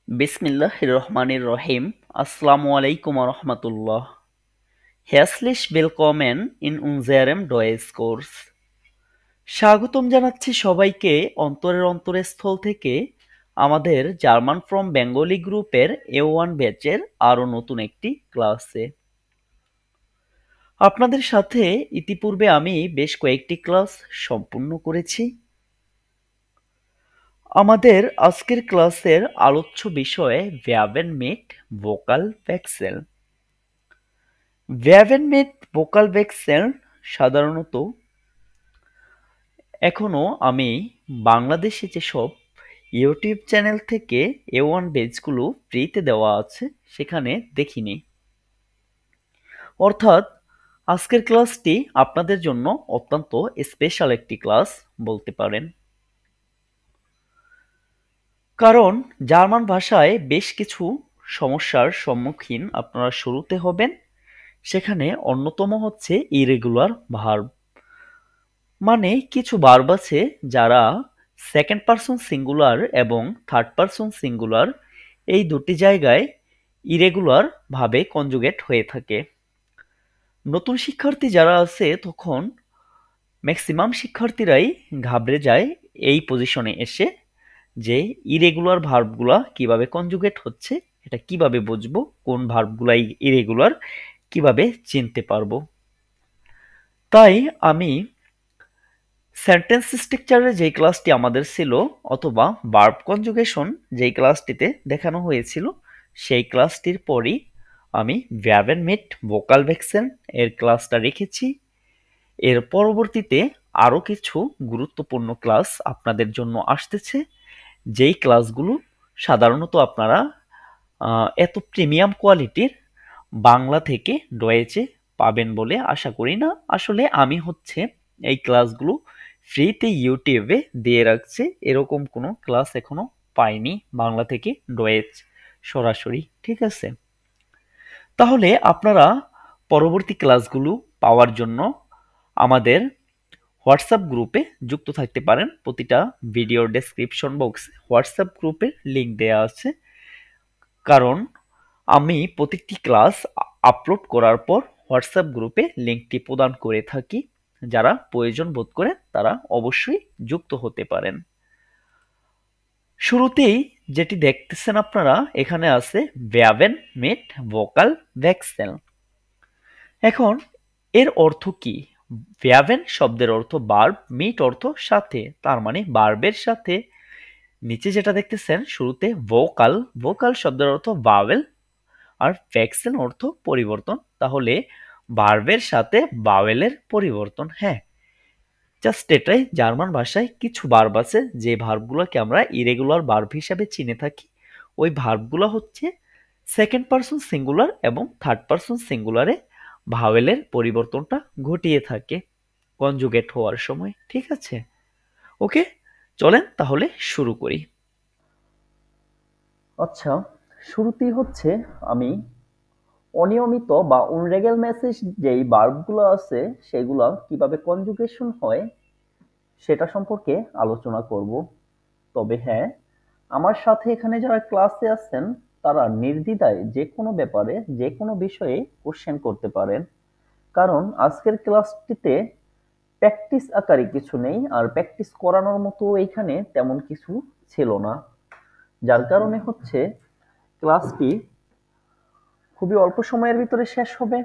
Bismillahir Rahmanir Rahim. Assalamu alaikum wa rahmatullah. Herzlich willkommen in unserem Deutschkurs. স্বাগতম জানাচ্ছি সবাইকে অন্তরের অন্তরস্থল থেকে আমাদের জার্মান ফ্রম বেঙ্গলি গ্রুপের A1 ব্যাচের আরো নতুন একটি ক্লাসে। আপনাদের সাথে ইতিপূর্বে আমি বেশ কয়েকটি ক্লাস সম্পূর্ণ করেছি। আমাদের আজকের ক্লাসের আলোচ্য বিষয় Verben mit ভোকাল ভেক্সেল। Verben mit ভোকাল ভেক্সেল সাধারণত এখনো আমি বাংলাদেশে যেসব ইউটিউব চ্যানেল থেকে A1 ব্যাচগুলো ফ্রিতে দেওয়া আছে সেখানে দেখিনি। অর্থাৎ আজকের ক্লাসটি আপনাদের জন্য অত্যন্ত স্পেশাল একটি ক্লাস বলতে পারেন। কারণ জার্মান ভাষায় বেশ কিছু সমস্যার সম্মুখীন আপনারা শুরুতে হবেন। সেখানে অন্যতম হচ্ছে ইরেগুলার ভার্ব। মানে কিছু ভার্ব আছে যারা সেকেন্ড পারসন সিঙ্গুলার এবং থার্ড পারসন সিঙ্গুলার এই দুটি জায়গায় ইরেগুলার ভাবে কনজুগেট হয়ে থাকে। নতুন শিক্ষার্থী যারা আছে তখন ম্যাক্সিমাম শিক্ষার্থীরাই ঘাবড়ে যায় এই পজিশনে এসে যে ইরেগুলার ভার্বগুলা কিভাবে কনজুগেট হচ্ছে, এটা কিভাবে বুঝবো, কোন ভার্বগুলা ইরেগুলার কিভাবে চিনতে পারবো। তাই আমি সেন্টেন্স স্ট্রাকচারের যে ক্লাসটি আমাদের ছিল অথবা ভার্ব কনজুগেশন যেই ক্লাসটিতে দেখানো হয়েছিল সেই ক্লাসটির পরই আমি ভার্বেন মিট ভোকাল ভেক্সেল এর ক্লাসটা রেখেছি। এর পরবর্তীতে আরও কিছু গুরুত্বপূর্ণ ক্লাস আপনাদের জন্য আসতেছে, যেই ক্লাসগুলো সাধারণত আপনারা এত প্রিমিয়াম কোয়ালিটির বাংলা থেকে ডয়েচে পাবেন বলে আশা করি না। আসলে আমি হচ্ছে এই ক্লাসগুলো ফ্রিতে ইউটিউবে দিয়ে রাখছি, এরকম কোনো ক্লাস এখনো পাইনি বাংলা থেকে ডয়েচ সরাসরি। ঠিক আছে, তাহলে আপনারা পরবর্তী ক্লাসগুলো পাওয়ার জন্য আমাদের হোয়াটসঅ্যাপ গ্রুপে যুক্ত থাকতে পারেন। প্রতিটা ভিডিওর ডেসক্রিপশন বক্সে হোয়াটসঅ্যাপ গ্রুপের লিঙ্ক দেওয়া আছে। কারণ আমি প্রতিটি ক্লাস আপলোড করার পর হোয়াটসঅ্যাপ গ্রুপে লিঙ্কটি প্রদান করে থাকি। যারা প্রয়োজন বোধ করে তারা অবশ্যই যুক্ত হতে পারেন। শুরুতেই যেটি দেখতেছেন আপনারা এখানে আছে ভার্বেন মিট ভোকাল ভেক্সেল। এখন এর অর্থ কি? ভার্বেন শব্দের অর্থ ভার্ব, মিট অর্থ সাথে, তার মানে ভার্বের সাথে। নিচে যেটা দেখতেছেন শুরুতে ভোকাল, ভোকাল শব্দের অর্থ ভাওয়েল, আর ভেক্সেল অর্থ পরিবর্তন। তাহলে ভার্বের সাথে ভাওয়েলের পরিবর্তন। হ্যাঁ, জাস্ট এটাই। জার্মান ভাষায় কিছু ভার্ব আছে যে ভার্বগুলোকে আমরা ইরেগুলার ভার্ব হিসাবে চিনে থাকি। ওই ভার্বগুলো হচ্ছে সেকেন্ড পারসন সিঙ্গুলার এবং থার্ড পারসন সিঙ্গুলারে ভাওয়েলের পরিবর্তনটা ঘটিয়ে থাকে কনজুগেট হওয়ার সময়। ঠিক আছে, ওকে, চলেন তাহলে শুরু করি। আচ্ছা, শুরুতেই হচ্ছে আমি অনিয়মিত বা unregelmäßig যেই ভার্বগুলো আছে সেগুলো কিভাবে কনজুগেশন হয় সেটা সম্পর্কে আলোচনা করব। তবে হ্যাঁ, আমার সাথে এখানে যারা ক্লাসে আছেন তারা নির্দ্বিধায় যে কোনো ব্যাপারে যে কোনো বিষয়ে কোশ্চেন করতে পারেন। কারণ আজকের ক্লাসটিতে প্র্যাকটিস আকারে কিছু নেই, আর প্র্যাকটিস করানোর মতো এইখানে তেমন কিছু ছিল না। যার কারণে হচ্ছে ক্লাসটি খুবই অল্প সময়ের ভিতরে শেষ হবে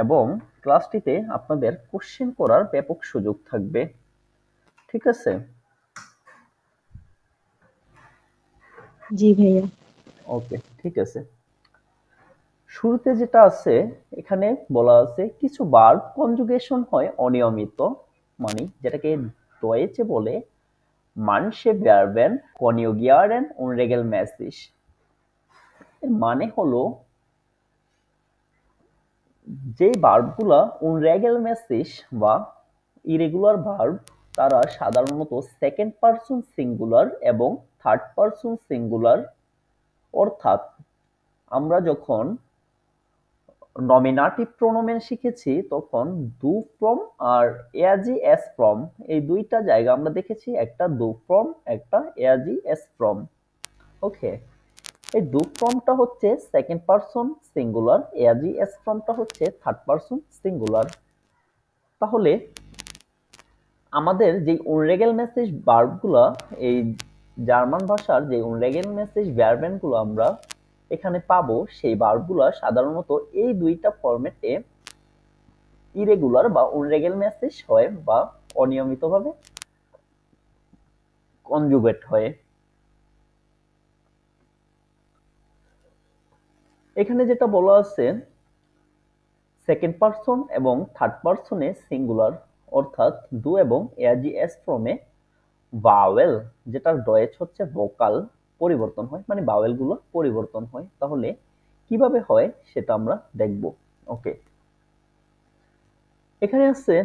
এবং ক্লাসটিতে আপনাদের কোশ্চেন করার ব্যাপক সুযোগ থাকবে। ঠিক আছে, জি ভাইয়া। ওকে, ঠিক আছে। শুরুতে যেটা আছে এখানে বলা আছে কিছু ভার্ব কনজুগেশন হয় অনিয়মিত, মানে যেটাকে ডয়েচে বলে manche Verben konjugieren unregelmäßig। এর মানে হলো যে ভার্বগুলা unregelmäßig বা ইরেগুলার ভার্ব তারা সাধারণত সেকেন্ড পারসন সিঙ্গুলার এবং থার্ড পারসন সিঙ্গুলার। অর্থাৎ আমরা যখন নমিনাটিভ প্রোনোমেন শিখেছি তখন দু ফ্রম আর এজি এস ফ্রম এই দুইটা জায়গা আমরা দেখেছি, একটা দু ফ্রম, একটা এজি এস ফ্রম। ওকে, এই ডু ফর্মটা হচ্ছে second person singular, AG S ফর্মটা হচ্ছে থার্ড পারসন সিঙ্গুলার। তাহলে আমাদের যে উনরেগেল মেসেজ ভার্বগুলা, এই জার্মান ভাষার যে উনরেগেল মেসেজ ভার্বেনগুলো আমরা এখানে পাবো, সেই ভার্বগুলা সাধারণত এই দুইটা ফরম্যাটে ইরেগুলার বা উনরেগেল মেসেজ হয় বা অনিয়মিতভাবে কনজুগেট হয়। এখানে যেটা বলা আছে সেকেন্ড পারসন এবং থার্ড পারসনে সিঙ্গুলার, অর্থাৎ ডু এবং এজি এস ফর্মে ভাওয়েল, যেটার ডয়েচ হচ্ছে ভোকাল, পরিবর্তন হয়, মানে ভাওয়েল গুলো পরিবর্তন হয়। তাহলে কিভাবে হয় সেটা আমরা দেখব। ওকে, এখানে আছে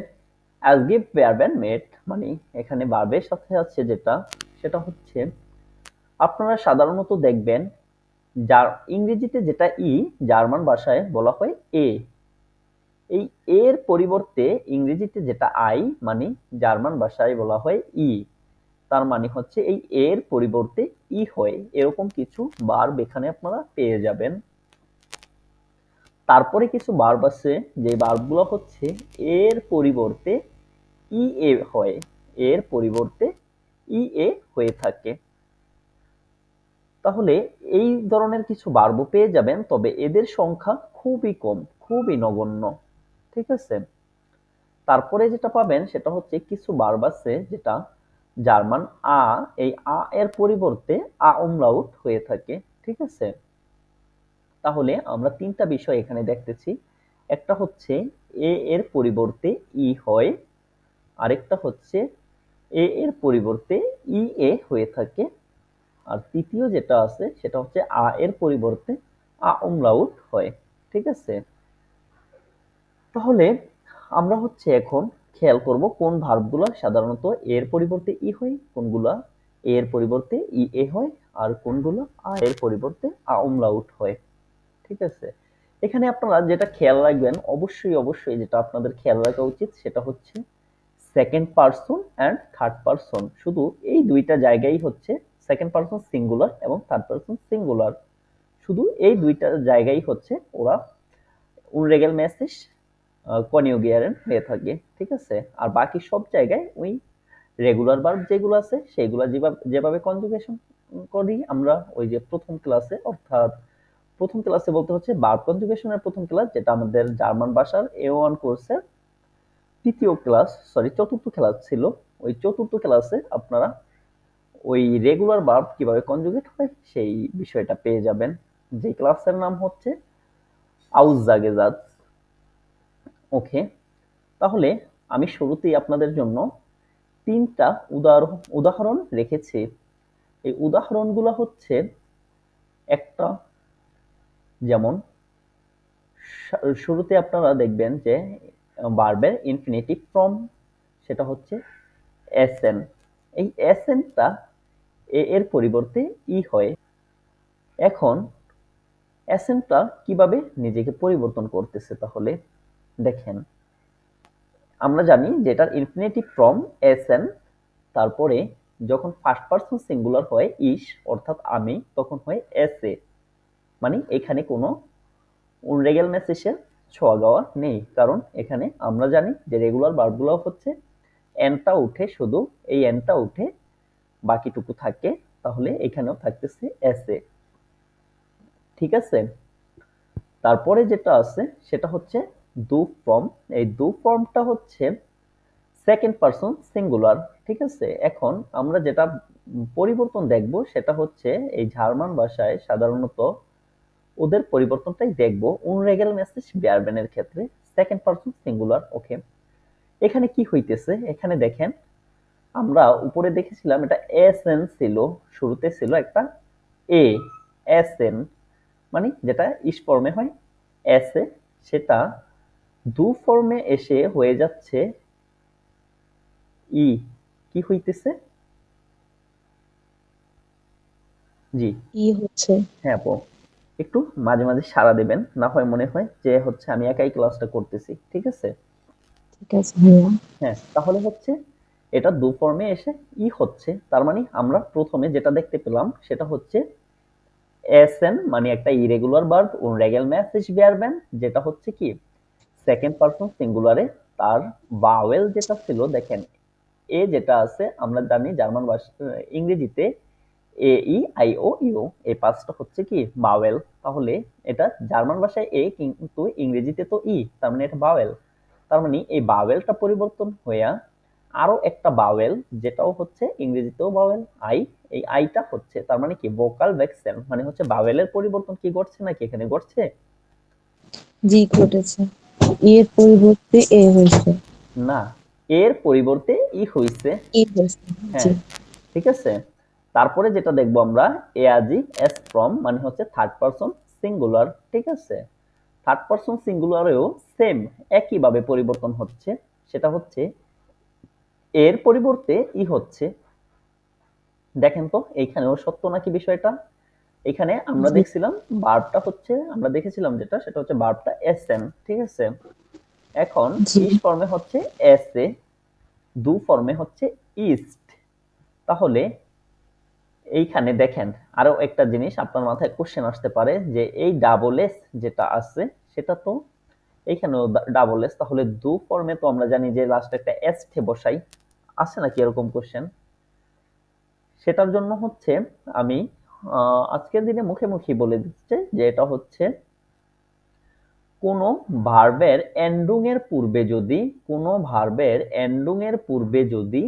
as give verb and mate, মানে এখানে ভার্বের সাথে আছে যেটা, সেটা হচ্ছে আপনারা সাধারণত দেখবেন যার ইংরেজিতে যেটা ই, জার্মান ভাষায় বলা হয় এ। এই এর পরিবর্তে ইংরেজিতে যেটা আই, মানে জার্মান ভাষায় বলা হয় ই। তার মানে হচ্ছে এই এর পরিবর্তে ই হয়, এরকম কিছু ভার্ব এখানে আপনারা পেয়ে যাবেন। তারপরে কিছু ভার্ব আছে যে ভার্বগুলো হচ্ছে এর পরিবর্তে ই এ হয়, এর পরিবর্তে ই এ হয়ে থাকে। তাহলে এই ধরনের কিছু ভার্ব পেয়ে যাবেন, তবে এদের সংখ্যা খুবই কম, খুবই নগণ্য। ঠিক আছে, তারপরে যেটা পাবেন সেটা হচ্ছে কিছু ভার্ব আছে যেটা জার্মান আ, এই আ এর পরিবর্তে আ umlaut হয়ে থাকে। ঠিক আছে, তাহলে আমরা তিনটা বিষয় এখানে দেখতেছি। একটা হচ্ছে এ এর পরিবর্তে ই হয়, আরেকটা হচ্ছে এ এর পরিবর্তে ই এ হয়ে থাকে, আর তৃতীয় যেটা আছে সেটা হচ্ছে আ এর পরিবর্তে আ umlaut হয়। ঠিক আছে, তাহলে আমরা হচ্ছে এখন খেয়াল করব কোন ভার্বগুলো সাধারণত এর পরিবর্তে ই হয়, কোনগুলা এর পরিবর্তে ই এ হয়, আর কোনগুলো আ এর পরিবর্তে আ umlaut হয়। ঠিক আছে, এখানে আপনারা যেটা খেয়াল রাখবেন, অবশ্যই অবশ্যই যেটা আপনাদের খেয়াল রাখা উচিত সেটা হচ্ছে second person and third person, শুধু এই দুইটা জায়গায় হচ্ছে সেকেন্ড পারসন সিঙ্গুলার এবং থার্ড পারসন সিঙ্গুলার, শুধু এই দুইটা জায়গায় হচ্ছে ওরা উনরেগেল মেসেজ কনিউগিয়ারেন হয়ে থাকে। ঠিক আছে, আর বাকি সব জায়গায় ওই রেগুলার ভার্ব যেগুলো আছে সেগুলো যেভাবে যেভাবে কনজুগেশন করি আমরা ওই যে প্রথম ক্লাসে, অর্থাৎ প্রথম ক্লাসে বলতে হচ্ছে ভার্ব কনজুগেশনের প্রথম ক্লাস, যেটা আমাদের জার্মান ভাষার A1 কোর্সের তৃতীয় ক্লাস, সরি চতুর্থ ক্লাস ছিল। ওই চতুর্থ ক্লাসে আপনারা ওই রেগুলার ভার্ব কিভাবে কনজুগেট হয় সেই বিষয়টা পেয়ে যাবেন, যে ক্লাসের নাম হচ্ছে আউজাগেজাত। ওকে, তাহলে আমি শুরুতেই আপনাদের জন্য তিনটা উদাহরণ রেখেছি। এই উদাহরণগুলো হচ্ছে একটা, যেমন শুরুতে আপনারা দেখবেন যে ভার্বের ইনফিনিটিভ ফর্ম, সেটা হচ্ছে এসএন। এই এসএনটা এ এর পরিবর্তে ই হয়। এখন এসএনটা কিভাবে নিজেকে পরিবর্তন করতেছে তাহলে দেখেন। আমরা জানি যেটার ইনফিনিটিভ ফর্ম এসএন, তারপরে যখন ফার্স্ট পারসন সিঙ্গুলার হয় ইস, অর্থাৎ আমি, তখন হয় এসএ, মানে এখানে কোনো রেগেল মেসেজের ছোঁয়া গাওয়া নেই, কারণ এখানে আমরা জানি যে রেগুলার ভার্বগুলো হচ্ছে এনটা উঠে, শুধু এই এনটা উঠে বাকিটুকু থাকে, তাহলে এখানেও থাকতেছে এসএ। ঠিক আছে, তারপরে যেটা আছে সেটা হচ্ছে ডু ফর্ম। এই ডু ফর্মটা হচ্ছে সেকেন্ড পারসন সিঙ্গুলার। ঠিক আছে, এখন আমরা যেটা পরিবর্তন দেখব সেটা হচ্ছে এই জার্মান ভাষায় সাধারণত ওদের পরিবর্তনটাই দেখব উনরেগেল মেসেজ ভার্বেনের ক্ষেত্রে সেকেন্ড পারসন সিঙ্গুলার। ওকে, এখানে কি হইতেছে, এখানে দেখেন আমরা উপরে দেখেছিলাম এটা এসএন ছিল, শুরুতে ছিল একটা এ, এসএন, মানে যেটা ইস ফর্মে হয় এসএ, সেটা ডু ফর্মে এসে হয়ে যাচ্ছে ই। কি হইতেছে? জি, ই হচ্ছে। হ্যাঁ আপু, একটু মাঝে মাঝে সাড়া দেবেন, না হয় মনে হয় যে হচ্ছে আমি একাই ক্লাসটা করতেছি। ঠিক আছে, ঠিক আছে ভাইয়া। হ্যাঁ, তাহলে হচ্ছে এটা ডু ফর্মে এসে ই হচ্ছে, তার মানে আমরা প্রথমে যেটা দেখতে পেলাম সেটা হচ্ছে এসএন মানে একটা ইরেগুলার ভার্ব unregelmäßig werden, যেটা হচ্ছে কি সেকেন্ড পারসন সিঙ্গুলারে তার ভাওয়েল যেটা ছিল দেখেন এ যেটা আছে আমরা জানি জার্মান ভাষা ইংরেজিতে এ ই আই ও ইউ এই পাঁচটা হচ্ছে কি ভাওয়েল। তাহলে এটা জার্মান ভাষায় এ কিন্তু ইংরেজিতে তো ই, তার মানে এটা ভাওয়েল। তার মানে এই ভাওয়েলটা পরিবর্তন হইয়া আরো একটা ভাওয়েল যেটাও হচ্ছে ইংরেজিতেও ভাওয়েল আই, এই আইটা হচ্ছে তার মানে কি ভোকাল ভেক্সেল মানে হচ্ছে ভাওয়েলের পরিবর্তন কি ঘটছে নাকি এখানে ঘটছে? জি ঘটেছে, এর পরিবর্তে এ হয়েছে। না, এর পরিবর্তে ই হইছে। এ হয়েছে। জি হ্যাঁ, ঠিক আছে। তারপরে যেটা দেখবো আমরা এআজি এস ফ্রম মানে হচ্ছে থার্ড পারসন সিঙ্গুলার, ঠিক আছে। থার্ড পারসন সিঙ্গুলারেও সেম একইভাবে পরিবর্তন হচ্ছে, সেটা হচ্ছে এর পরিবর্তে ই হচ্ছে। দেখেন তো এইখানেও সত্য নাকি বিষয়টা? এখানে আমরা জি দেখছিলাম ভার্বটা হচ্ছে আমরা দেখেছিলাম যেটা সেটা হচ্ছে ভার্বটা এসএন, ঠিক আছে। এখন জি ইস ফর্মে হচ্ছে এসএ, দু ফর্মে হচ্ছে ইস্ট। তাহলে এইখানে দেখেন আরো একটা জিনিস আপনার মাথায় কোশ্চেন আসতে পারে যে এই ডাবল এস যেটা আছে সেটা তো এইখানেও ডাবল এস, তাহলে দু ফর্মে তো আমরা জানি যে লাস্টে একটা এস ঠে বসাই, আছে নাকি এরকম কোশ্চেন? সেটার জন্য হচ্ছে আমি আজকের দিনে মুখে মুখে বলে দিচ্ছে যে এটা হচ্ছে কোনো ভার্বের এন্ডুং এর পূর্বে যদি কোনো ভার্বের এন্ডুং এর পূর্বে যদি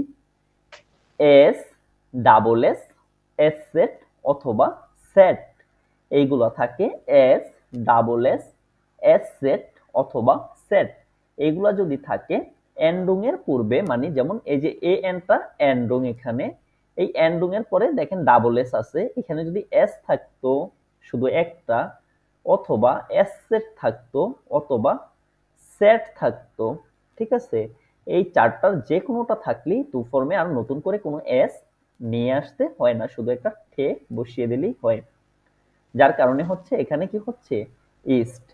S, double S, S set অথবা সেট এইগুলো থাকে, S, double S, S set অথবা সেট এইগুলা যদি থাকে এন্ডুং এর পূর্বে, মানে যেমন এই যে এ এনটা এন্ডুং, এখানে এই এন্ডুং এর পরে দেখেন ডাবল এস আছে, এখানে যদি এস থাকতো শুধু একটা, অথবা এস সেট থাকতো, অথবা সেট থাকতো, ঠিক আছে। এই চারটার যে কোনোটা থাকলেই টু ফর্মে আর নতুন করে কোনো এস নিয়ে আসতে হয় না, শুধু একটা ঠে বসিয়ে দিলেই হয়। যার কারণে হচ্ছে এখানে কি হচ্ছে ইস্ট,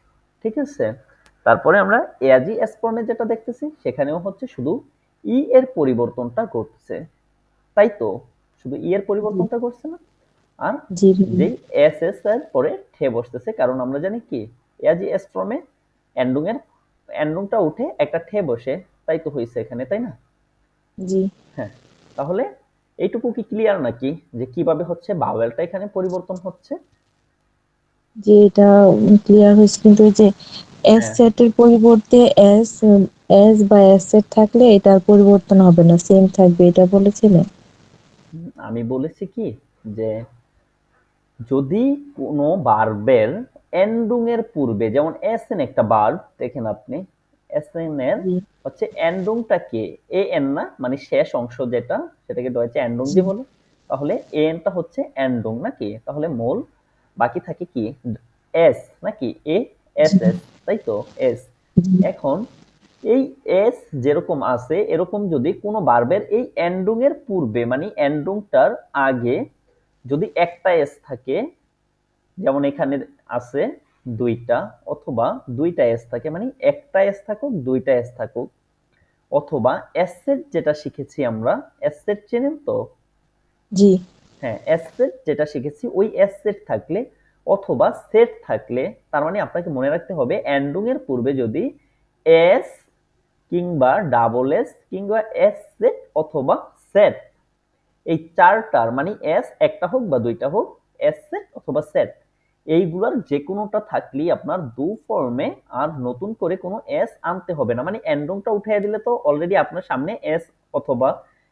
ঠিক আছে। তারপরে আমরা এআজি এস ফর্মে যেটা দেখতেছি সেখানেও হচ্ছে শুধু ই এর পরিবর্তনটা ঘটছে, তাই তো, শুধু ই এর জি পরিবর্তনটা ঘটছে না। আর জি ভাইয়া। যেই এস এস এর পরে ঠে বসতেছে, কারণ আমরা জানি কি এআজি এস ফর্মে এন্ডুং এর এন্ডুংটা উঠে একটা ঠে বসে, তাই তো হয়েছে এখানে, তাই না? জি হ্যাঁ, তাহলে এইটুকু কি ক্লিয়ার নাকি যে কিভাবে হচ্ছে ভাওয়েলটা এখানে পরিবর্তন হচ্ছে? জি এটা ক্লিয়ার হয়েছে, কিন্তু ওই যে এস হ্যাঁ, সেটের পরিবর্তে এস, এস বা এস সেট থাকলে এটার পরিবর্তন হবে না, সেম থাকবে, এটা বলেছিলেন। আমি বলেছি কি যে যদি কোনো ভার্বের এন্ডুং এর পূর্বে, যেমন এসএন একটা ভার্ব দেখেন আপনি, এসএন এর জি হচ্ছে এন্ডুংটা কে এ এন না, মানে শেষ অংশ যেটা সেটাকে ডয়েচে এন্ডুং জি দিয়ে বলে। তাহলে এ এনটা হচ্ছে এন্ডুং নাকি, তাহলে মূল বাকি থাকে কি এস নাকি এ এস জি এস, তাই তো এস। জি এখন এই এস যেরকম আছে এরকম যদি কোনো ভার্বের এই এন্ডুং এর পূর্বে মানে এন্ডুংটার আগে যদি একটা এস থাকে, যেমন এখানে আছে দুইটা, অথবা দুইটা এস থাকে, মানে একটা এস থাকুক দুইটা এস থাকুক, অথবা এস সেট যেটা শিখেছি আমরা, এস সেট চেনেন তো? জি হ্যাঁ, এস সেট যেটা শিখেছি ওই এস সেট থাকলে অথবা সেট থাকলে, তার মানে আপনাকে মনে রাখতে হবে এন্ডুং এর পূর্বে যদি এস কিংবা ডাবল এস কিংবা এস সেট অথবা সেট, এই চারটার মানে এস একটা হোক বা দুইটা হোক, এস সেট অথবা সেট এইগুলার যে কোনোটা থাকলেই আপনার দু ফর্মে আর নতুন করে কোনো এস আনতে হবে না, মানে এন্ডংটা উঠিয়ে দিলে তো অলরেডি আপনার সামনে এস অথবা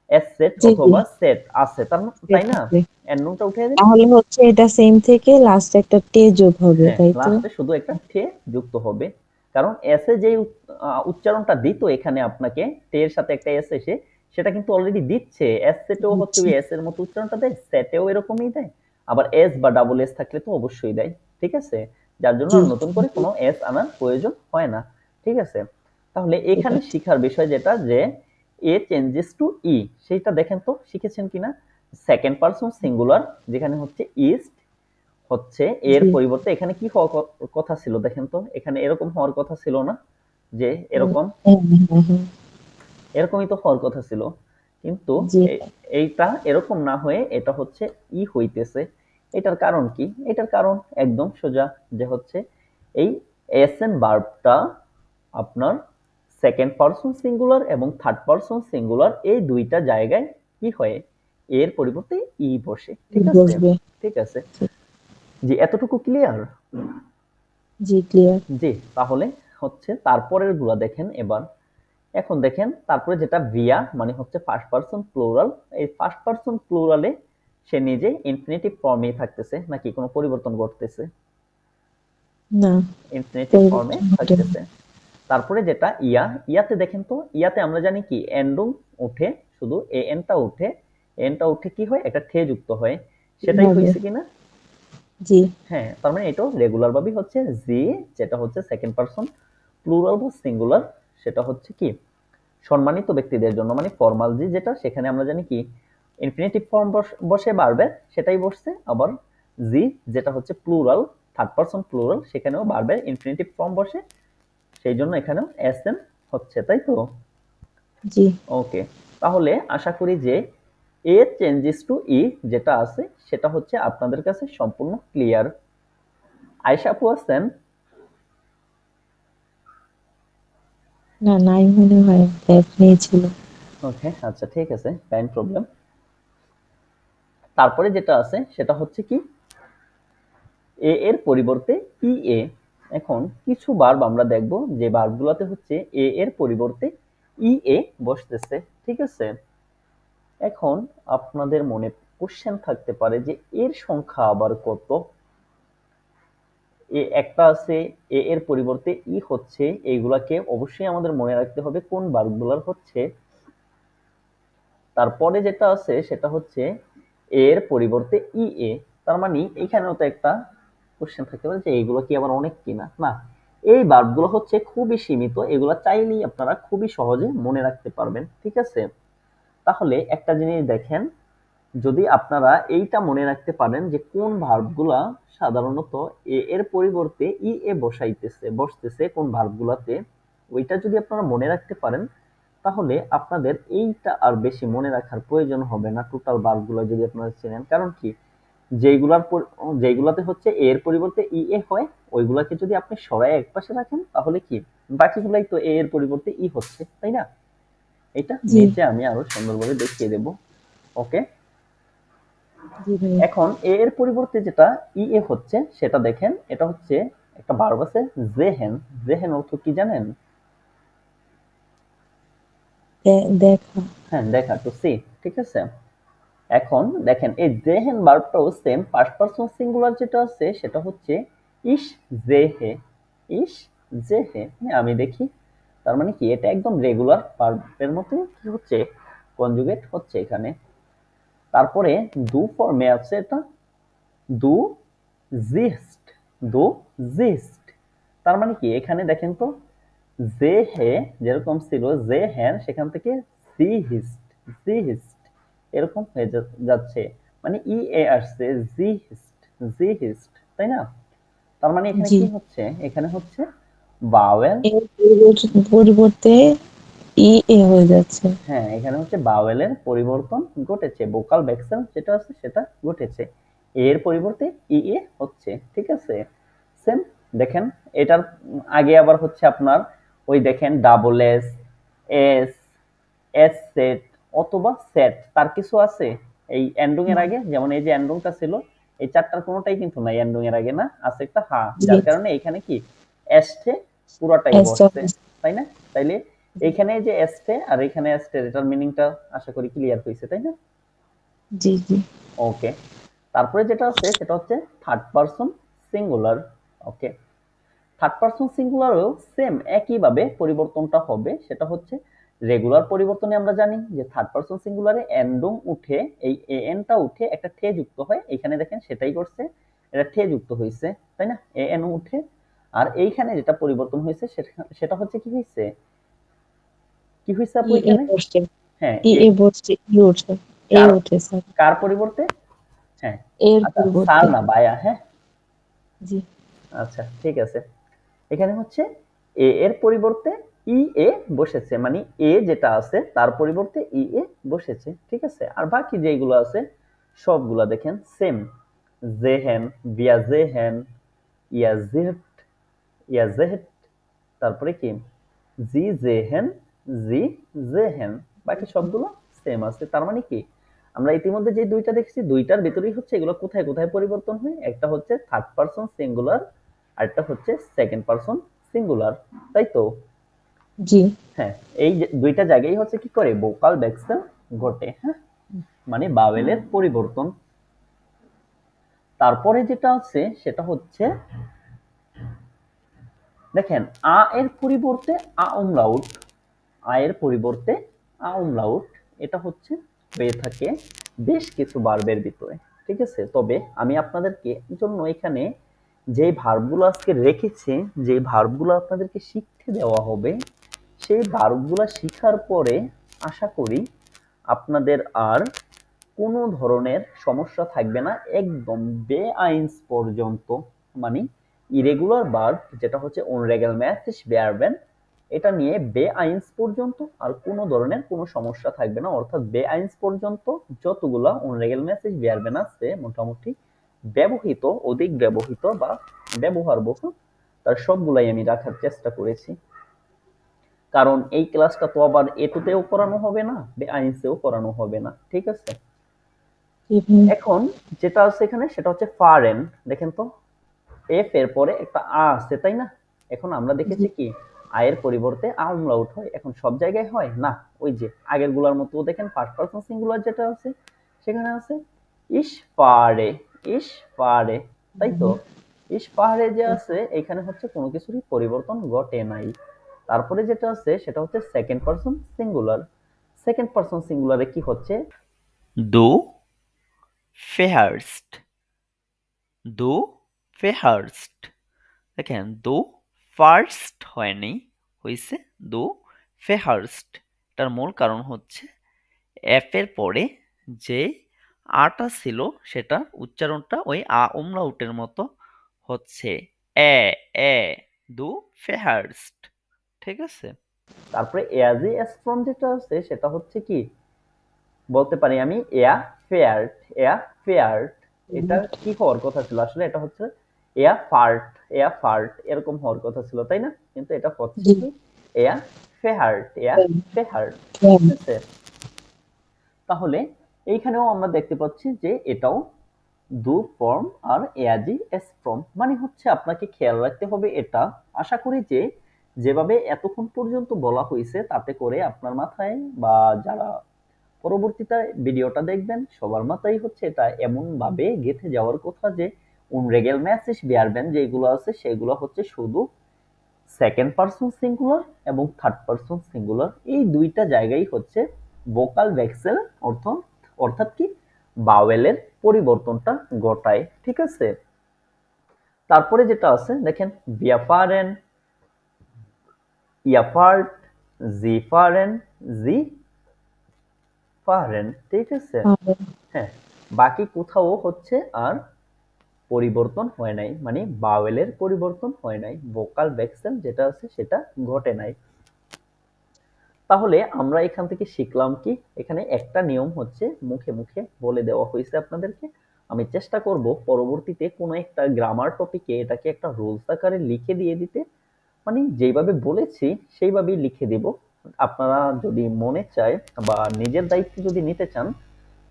এস সেট জি জি অথবা সেট আছে, তাই সেট না? আছে। এন্ডংটা উঠিয়ে দিলে তাহলে হচ্ছে এটা সেম থেকে লাস্টে একটা টে যোগ হবে, হ্যাঁ তাই তো? লাস্টে শুধু একটা ঠে যুক্ত হবে, কারণ এস এ যে উচ্চারণটা দিত এখানে আপনাকে টে এর সাথে একটা এস এসে, সেটা কিন্তু অলরেডি দিচ্ছে, এস সেটেও হচ্ছে আচ্ছা ওই এস এর মতো উচ্চারণটা দেয়, সেটেও এরকমই দেয়, আবার এস বা ডাবল এস থাকলে তো অবশ্যই দেয়, ঠিক আছে। যার জন্য জি আর নতুন করে কোনো এস আনার প্রয়োজন হয় না, ঠিক আছে। তাহলে ঠিক এখানে আছে। শিখার বিষয় যেটা যে এ চেঞ্জেস টু ই, সেইটা দেখেন তো শিখেছেন কিনা। সেকেন্ড পারসন সিঙ্গুলার যেখানে হচ্ছে ইস্ট হচ্ছে এর জি পরিবর্তে এখানে কি হওয়ার কথা ছিল দেখেন তো, এখানে এরকম হওয়ার কথা ছিল না যে এরকম, হ্যাঁ হ্যাঁ হ্যাঁ এরকমই তো হওয়ার কথা ছিল, কিন্তু জি এইটা এরকম না হয়ে এটা হচ্ছে ই হইতেছে। এটার কারণ কি? এটার কারণ একদম সোজা, যে হচ্ছে এই এসএন ভার্বটা আপনার সেকেন্ড পারসন সিঙ্গুলার এবং থার্ড পারসন সিঙ্গুলার এই দুইটা জায়গায় কি হয়, এর পরিবর্তে ই বসে। ঠিক আছে, বসবে। ঠিক আছে। জি, এতটুকু ক্লিয়ার? জি ক্লিয়ার। জি, তাহলে হচ্ছে তারপরের গুলা দেখেন এবার। এখন দেখেন তারপরে যেটা ভিয়া মানে হচ্ছে ফার্স্ট পারসন প্লুরাল, এই ফার্স্ট পারসন প্লুরালে সে নিজে ইনফিনিটিভ ফর্মেই থাকতেছে নাকি কোনো পরিবর্তন ঘটতেছে? না, ইনফিনিটিভ ফর্মে পরিবর্তন ঘটেনি। থাকতেছে। তারপরে যেটা ইয়াতে দেখেন তো, ইয়াতে আমরা জানি কি এন্ডুং উঠে, শুধু এ এনটা উঠে কি হয়, একটা থে যুক্ত হয়, সেটাই হবে। হয়েছে কিনা? জি। হ্যাঁ, তার মানে এটাও রেগুলার ভাবেই হচ্ছে জি, যেটা হচ্ছে সেকেন্ড পারসন প্লুরাল বা সিঙ্গুলার, সেটা হচ্ছে কি সম্মানিত ব্যক্তিদের জন্য, মানে ফর্মাল জি যেটা, সেখানে আমরা জানি কি ইনফিনিটিভ ফর্ম বসে বারবার সেটাই বসছে। আবার জি যেটা হচ্ছে প্লুরাল, থার্ড পারসন প্লুরাল, সেখানেও বারবার ইনফিনিটিভ ফর্ম বসে, সেই জন্য এখানেও এসএন হচ্ছে, তাই তো? জি। ওকে, তাহলে আশা করি যে এ চেঞ্জেস টু ই যেটা আছে সেটা হচ্ছে আপনাদের কাছে সম্পূর্ণ ক্লিয়ার। আয়শা আপু আছেন? না, নাই মনে হয়, ব্যাগ নিয়েছিল। ওকে, আচ্ছা ঠিক আছে, ফাইন প্রবলেম। তারপরে যেটা আছে সেটা হচ্ছে কি এ এর পরিবর্তে ই এ। এখন কিছু ভার্ব আমরা দেখব যে ভার্বগুলোতে হচ্ছে এ এর পরিবর্তে ই এ বসতেছে, ঠিক আছে। এখন আপনাদের মনে কোশ্চেন থাকতে পারে যে এর সংখ্যা আবার কত? এ একটা আছে, এ এর পরিবর্তে ই হচ্ছে, এইগুলাকে অবশ্যই আমাদের মনে রাখতে হবে কোন ভার্বগুলোর হচ্ছে। তারপরে যেটা আছে সেটা হচ্ছে এর পরিবর্তে ই এ, তার মানে এখানেও তো একটা কোশ্চেন থাকতে পারে যে এইগুলো কি আবার অনেক কিনা। না, এই ভার্বগুলো হচ্ছে খুবই সীমিত, এগুলো চাইলেই আপনারা খুবই সহজে মনে রাখতে পারবেন, ঠিক আছে। তাহলে একটা জিনিস দেখেন, যদি আপনারা এইটা মনে রাখতে পারেন যে কোন ভার্বগুলা সাধারণত এ এর পরিবর্তে ই এ বসতেছে কোন ভার্বগুলাতে, ওইটা যদি আপনারা মনে রাখতে পারেন তাহলে আপনাদের এইটা আর বেশি মনে রাখার প্রয়োজন হবে না, টোটাল ভার্বগুলো যদি আপনারা চেনেন। কারণ কি যেইগুলাতে হচ্ছে এ এর পরিবর্তে ই এ হয়, ওইগুলাকে যদি আপনি সরায় একপাশে রাখেন তাহলে কি বাকিগুলাই তো এ এর পরিবর্তে ই হচ্ছে, তাই না? এটা জি। নিচে আমি আরো সুন্দরভাবে দেখিয়ে দেব। ওকে, জি ভাই। এখন এ এর পরিবর্তে যেটা ই এ হচ্ছে সেটা দেখেন, এটা হচ্ছে একটা ভার্ব আছে জেহেন। জেহেন অর্থ কি জানেন? দেখা। হ্যাঁ, দেখা, টু সি, ঠিক আছে। এখন দেখেন এই জেহেন ভার্বটাও সেম, ফার্স্ট পারসন সিঙ্গুলার যেটা আছে সেটা হচ্ছে ইস জেহে। ইস জেহে, আমি দেখি, তার মানে কি এটা একদম রেগুলার ভার্বের মতো কি হচ্ছে, কনজুগেট হচ্ছে এখানে। তারপরে দু ফর্মে আছে এটা, দু জিস্ট, দু জিস্ট, তার মানে কি এখানে দেখেন তো জে হে যেরকম ছিল জে হ্যান, সেখান থেকে জি হিস্ট, জি হিস্ট এরকম হয়ে যাচ্ছে, মানে ই এ আসছে জি হিস্ট, জি হিস্ট, তাই না? তার মানে এখানে জি। কি হচ্ছে, এখানে হচ্ছে বাওয়েল। এর পরিবর্তে ই এ হয়ে যাচ্ছে। হ্যাঁ, এখানে হচ্ছে বাওয়েলের পরিবর্তন ঘটেছে, ভোকাল ভেক্সেল যেটা আছে সেটা ঘটেছে, এর পরিবর্তে ই এ হচ্ছে, ঠিক আছে। সেম, দেখেন এটার আগে আবার হচ্ছে আপনার ওই দেখেন double S, S, S set অথবা সেট, তার কিছু আছে এই এন্ডুং এর আগে, যেমন এই যে এন্ডুংটা ছিল, এই চারটার কোনোটাই কিন্তু নাই এন্ডুং এর আগে, না আছে একটা হা, জি। যার কারণে এখানে কি এসটে পুরাটাই এসটা বসছে, তাই না? তাইলে এইখানে যে এসটে আর এখানে এসটে, এটার মিনিংটা আশা করি ক্লিয়ার হয়েছে, তাই না? জি। জি। ওকে, তারপরে যেটা আছে সেটা হচ্ছে থার্ড পারসন সিঙ্গুলার। ওকে, থার্ড পারসন সিঙ্গুলারও সেম একইভাবে পরিবর্তনটা হবে, সেটা হচ্ছে রেগুলার পরিবর্তনে আমরা জানি যে থার্ড পারসন সিঙ্গুলারে এন্ডং উঠে, এই এ এনটা উঠে একটা ঠে যুক্ত হয়, এখানে দেখেন সেটাই করছে, এটা ঠে যুক্ত হয়েছে, তাই না? এ এন উঠে, আর এইখানে যেটা পরিবর্তন হয়েছে সেটা হচ্ছে কি হয়েছে, কি হয়েছে আপু ই এ এখানে? বসছে। হ্যাঁ, ই এ বসছে, ই উঠে। এ কার উঠে স্যার। কার পরিবর্তে? হ্যাঁ, এর আচ্ছা স্যার পরিবর্তে। না বায়া, হ্যাঁ, জি। আচ্ছা ঠিক আছে। এখানে হচ্ছে এ এর পরিবর্তে ই এ বসেছে, মানে এ যেটা আছে তার পরিবর্তে ই এ বসেছে, ঠিক আছে। আর বাকি যেগুলো আছে সবগুলা দেখেন সেম, জেহেন, বিয়াজেহেন, ইয়াজিট, ইয়াজেহেট, তারপরে কি জি জেহেন, জি জেহেন, বাকি সবগুলো সেম আছে। তার মানে কি আমরা ইতিমধ্যে যে দুইটা দেখছি দুইটার ভিতরেই হচ্ছে এগুলো কোথায় কোথায় পরিবর্তন হয়, একটা হচ্ছে থার্ড পারসন সিঙ্গুলার আর একটা হচ্ছে সেকেন্ড পারসন সিঙ্গুলার, তাই তো? জি। হ্যাঁ, এই যে দুইটা জায়গায় হচ্ছে কি করে ভোকাল ভেক্সেল ঘটে, হ্যাঁ, মানে বাওয়েলের পরিবর্তন। তারপরে যেটা আছে সেটা হচ্ছে দেখেন আ এর পরিবর্তে আ umlaut, আ এর পরিবর্তে আ umlaut, এটা হচ্ছে হয়ে থাকে বেশ কিছু ভার্বের ভিতরে, ঠিক আছে? তবে আমি আপনাদেরকে জন্য এখানে যে ভার্বগুলো আজকে রেখেছি, যে ভার্বগুলো আপনাদেরকে শিখতে দেওয়া হবে, সেই ভার্বগুলো শিখার পরে আশা করি আপনাদের আর কোনো ধরনের সমস্যা থাকবে না একদম বেআইনস পর্যন্ত। মানে ইরেগুলার ভার্ব যেটা হচ্ছে unregelmäßig Verben, এটা নিয়ে বেআইনস পর্যন্ত আর কোনো ধরনের কোনো সমস্যা থাকবে না। অর্থাৎ বেআইনস পর্যন্ত যতগুলা unregelmäßig Verben আছে মোটামুটি ব্যবহৃত, অধিক ব্যবহৃত বা ব্যবহারবহুল, তার সবগুলাই আমি রাখার চেষ্টা করেছি। কারণ এই ক্লাসটা তো আবার এটুতেও করানো হবে না, বেআইনসেও করানো হবে না, ঠিক আছে? জি ভাইয়া। এখন যেটা আছে এখানে সেটা হচ্ছে ফারেন। দেখেন তো এফ এর পরে একটা আ আছে তাই না? এখন আমরা জি। দেখেছি কি আয়ের পরিবর্তে আ umlaut হয়, এখন সব জায়গায় হয় না। ওই যে আগের গুলার মতো দেখেন ফার্স্ট পারসন সিঙ্গুলার যেটা আছে সেখানে আছে ইস পারে, ইস পারে, তাই তো? ইস পাহাড়ে যে আছে এখানে হচ্ছে কোনো কিছুরই পরিবর্তন ঘটে নাই। তারপরে যেটা আছে সেটা হচ্ছে second person singular. Second person সিঙ্গুলারে কি হচ্ছে দু ফেহার্স্ট, দু ফেহার্স্ট, দেখেন দু ফার্স্ট হয়নি, হয়েছে দু ফেহার্স্ট। এটার মূল কারণ হচ্ছে এফ এর পরে যে আটা ছিল সেটা উচ্চারণটা ওই আ umlautএর মতো হচ্ছে এ, এ, দু ফেহার্স্ট, ঠিক আছে? তারপরে এয়াজি এস্ট্রন যেটা আছে সেটা হচ্ছে কি বলতে পারি আমি এয়া ফেয়ার্ট, এয়া ফেয়ার্ট, এটা কি হওয়ার কথা ছিল আসলে, এটা হচ্ছে এয়া ফার্ট, এয়া ফার্ট এরকম হওয়ার কথা ছিল তাই না? কিন্তু এটা হচ্ছে জি। কি এয়া ফেহার্ট, এয়া ফেহার্ট, ঠিক আছে? তাহলে এইখানেও আমরা দেখতে পাচ্ছি যে এটাও দু ফর্ম আর এয়াজি এস ফর্ম, মানে হচ্ছে আপনাকে খেয়াল রাখতে হবে এটা। আশা করি যে যেভাবে এতক্ষণ পর্যন্ত বলা হয়েছে তাতে করে আপনার মাথায় বা যারা পরবর্তীতে ভিডিওটা দেখবেন সবার মাথায় হচ্ছে এটা এমন ভাবে গেঁথে যাওয়ার কথা যে unregelmäßig Verben যেগুলো আছে সেগুলো হচ্ছে শুধু সেকেন্ড পারসন সিঙ্গুলার এবং থার্ড পারসন সিঙ্গুলার, এই দুইটা জায়গায় হচ্ছে ভোকাল ভেক্সেল অর্থ, অর্থাৎ কি বাওয়েলের পরিবর্তনটা ঘটায়, ঠিক আছে? তারপরে যেটা আছে দেখেন বিয়াফারেন, ইয়াফার্ট, জিফারেন, জি ফারেন, ঠিক আছে? আর হ্যাঁ, বাকি কোথাও হচ্ছে আর পরিবর্তন হয় নাই, মানে বাওয়েলের পরিবর্তন হয় নাই, ভোকাল ভেক্সেল যেটা আছে সেটা ঘটে নাই। তাহলে আমরা এখান থেকে শিখলাম কি এখানে একটা নিয়ম হচ্ছে মুখে মুখে বলে দেওয়া হয়েছে আপনাদেরকে। আমি চেষ্টা করব পরবর্তীতে কোনো একটা গ্রামার টপিকে এটাকে একটা রুলস আকারে লিখে দিয়ে দিতে, মানে যেইভাবে বলেছি সেইভাবেই লিখে দিব। আপনারা যদি মনে চায় বা নিজের দায়িত্ব যদি নিতে চান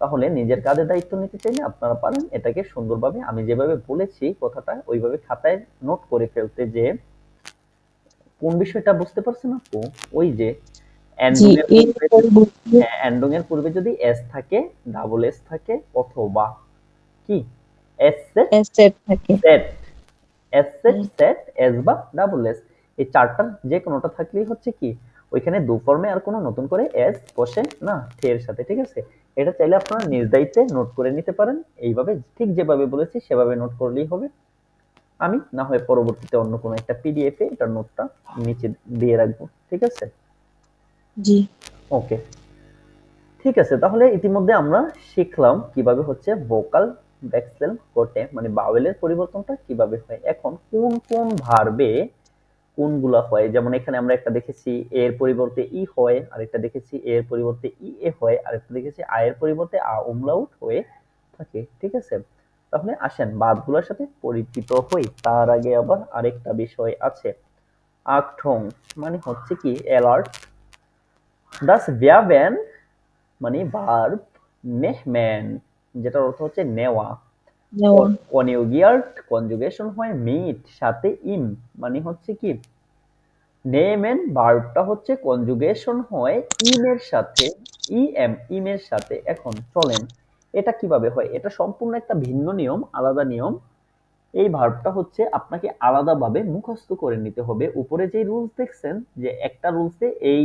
তাহলে নিজের কাজের দায়িত্ব নিতে চাইলে আপনারা পারেন এটাকে সুন্দরভাবে আমি যেভাবে বলেছি কথাটা ওইভাবে খাতায় নোট করে ফেলতে, যে কোন বিষয়টা বুঝতে পারছেন আপু? ওই যে জি, এন্ডং এর এর পূর্বে যদি, পরিবর্তে হ্যাঁ এন্ডং এর পূর্বে যদি এস থাকে, ডাবল এস থাকে, অথবা কি এস সেট, অ্যাসেট থাকে। সেট, এস সেট, হুম। সেট, এস বা ডাবল এস, এই চারটার যে কোনোটা থাকলেই হচ্ছে কি ওইখানে দু ফর্মে আর কোনো নতুন করে এস বসে না থে এর সাথে, ঠিক আছে? এটা চাইলে আপনারা নিজ দায়িত্বে নোট করে নিতে পারেন, এইভাবে ঠিক যেভাবে বলেছি সেভাবে নোট করলেই হবে। আমি না হয় পরবর্তীতে অন্য কোনো একটা পিডিএফ এ এটার নোটটা নিচে দিয়ে রাখবো, ঠিক আছে? জি। ওকে, ঠিক আছে। তাহলে ইতিমধ্যে আমরা শিখলাম কিভাবে হচ্ছে ভোকাল ভেক্সেল ঘটে, মানে বাওয়েলের পরিবর্তনটা কিভাবে হয়। এখন কোন কোন ভার্বে কোনগুলা হয়, যেমন এখানে আমরা একটা দেখেছি এর পরিবর্তে ই হয়, আরেকটা দেখেছি এর পরিবর্তে ই এ হয়, আরেকটা দেখেছি আয়ের পরিবর্তে আ umlaut হয়ে থাকে, ঠিক আছে? তাহলে আসেন ভার্বগুলোর সাথে পরিচিত হই। তার আগে আবার আরেকটা বিষয় আছে। আক্টং মানে হচ্ছে কি অ্যালার্ট। দাস ভ্যাবেন মানে ভার্ব। নেহম্যান যেটার অর্থ হচ্ছে নেওয়া। নেওয়া। কনজুগিয়ার্ট কনজুগেশন হয় মিট সাথে ইম মানে হচ্ছে কি নেমেন ভার্বটা হচ্ছে কনজুগেশন হয় ইমের সাথে ইমের সাথে। এখন চলেন এটা কিভাবে হয়, এটা সম্পূর্ণ একটা ভিন্ন নিয়ম, আলাদা নিয়ম। এই ভার্বটা হচ্ছে আপনাকে আলাদাভাবে মুখস্থ করে নিতে হবে। উপরে যে রুলস দেখছেন যে একটা রুলসে এই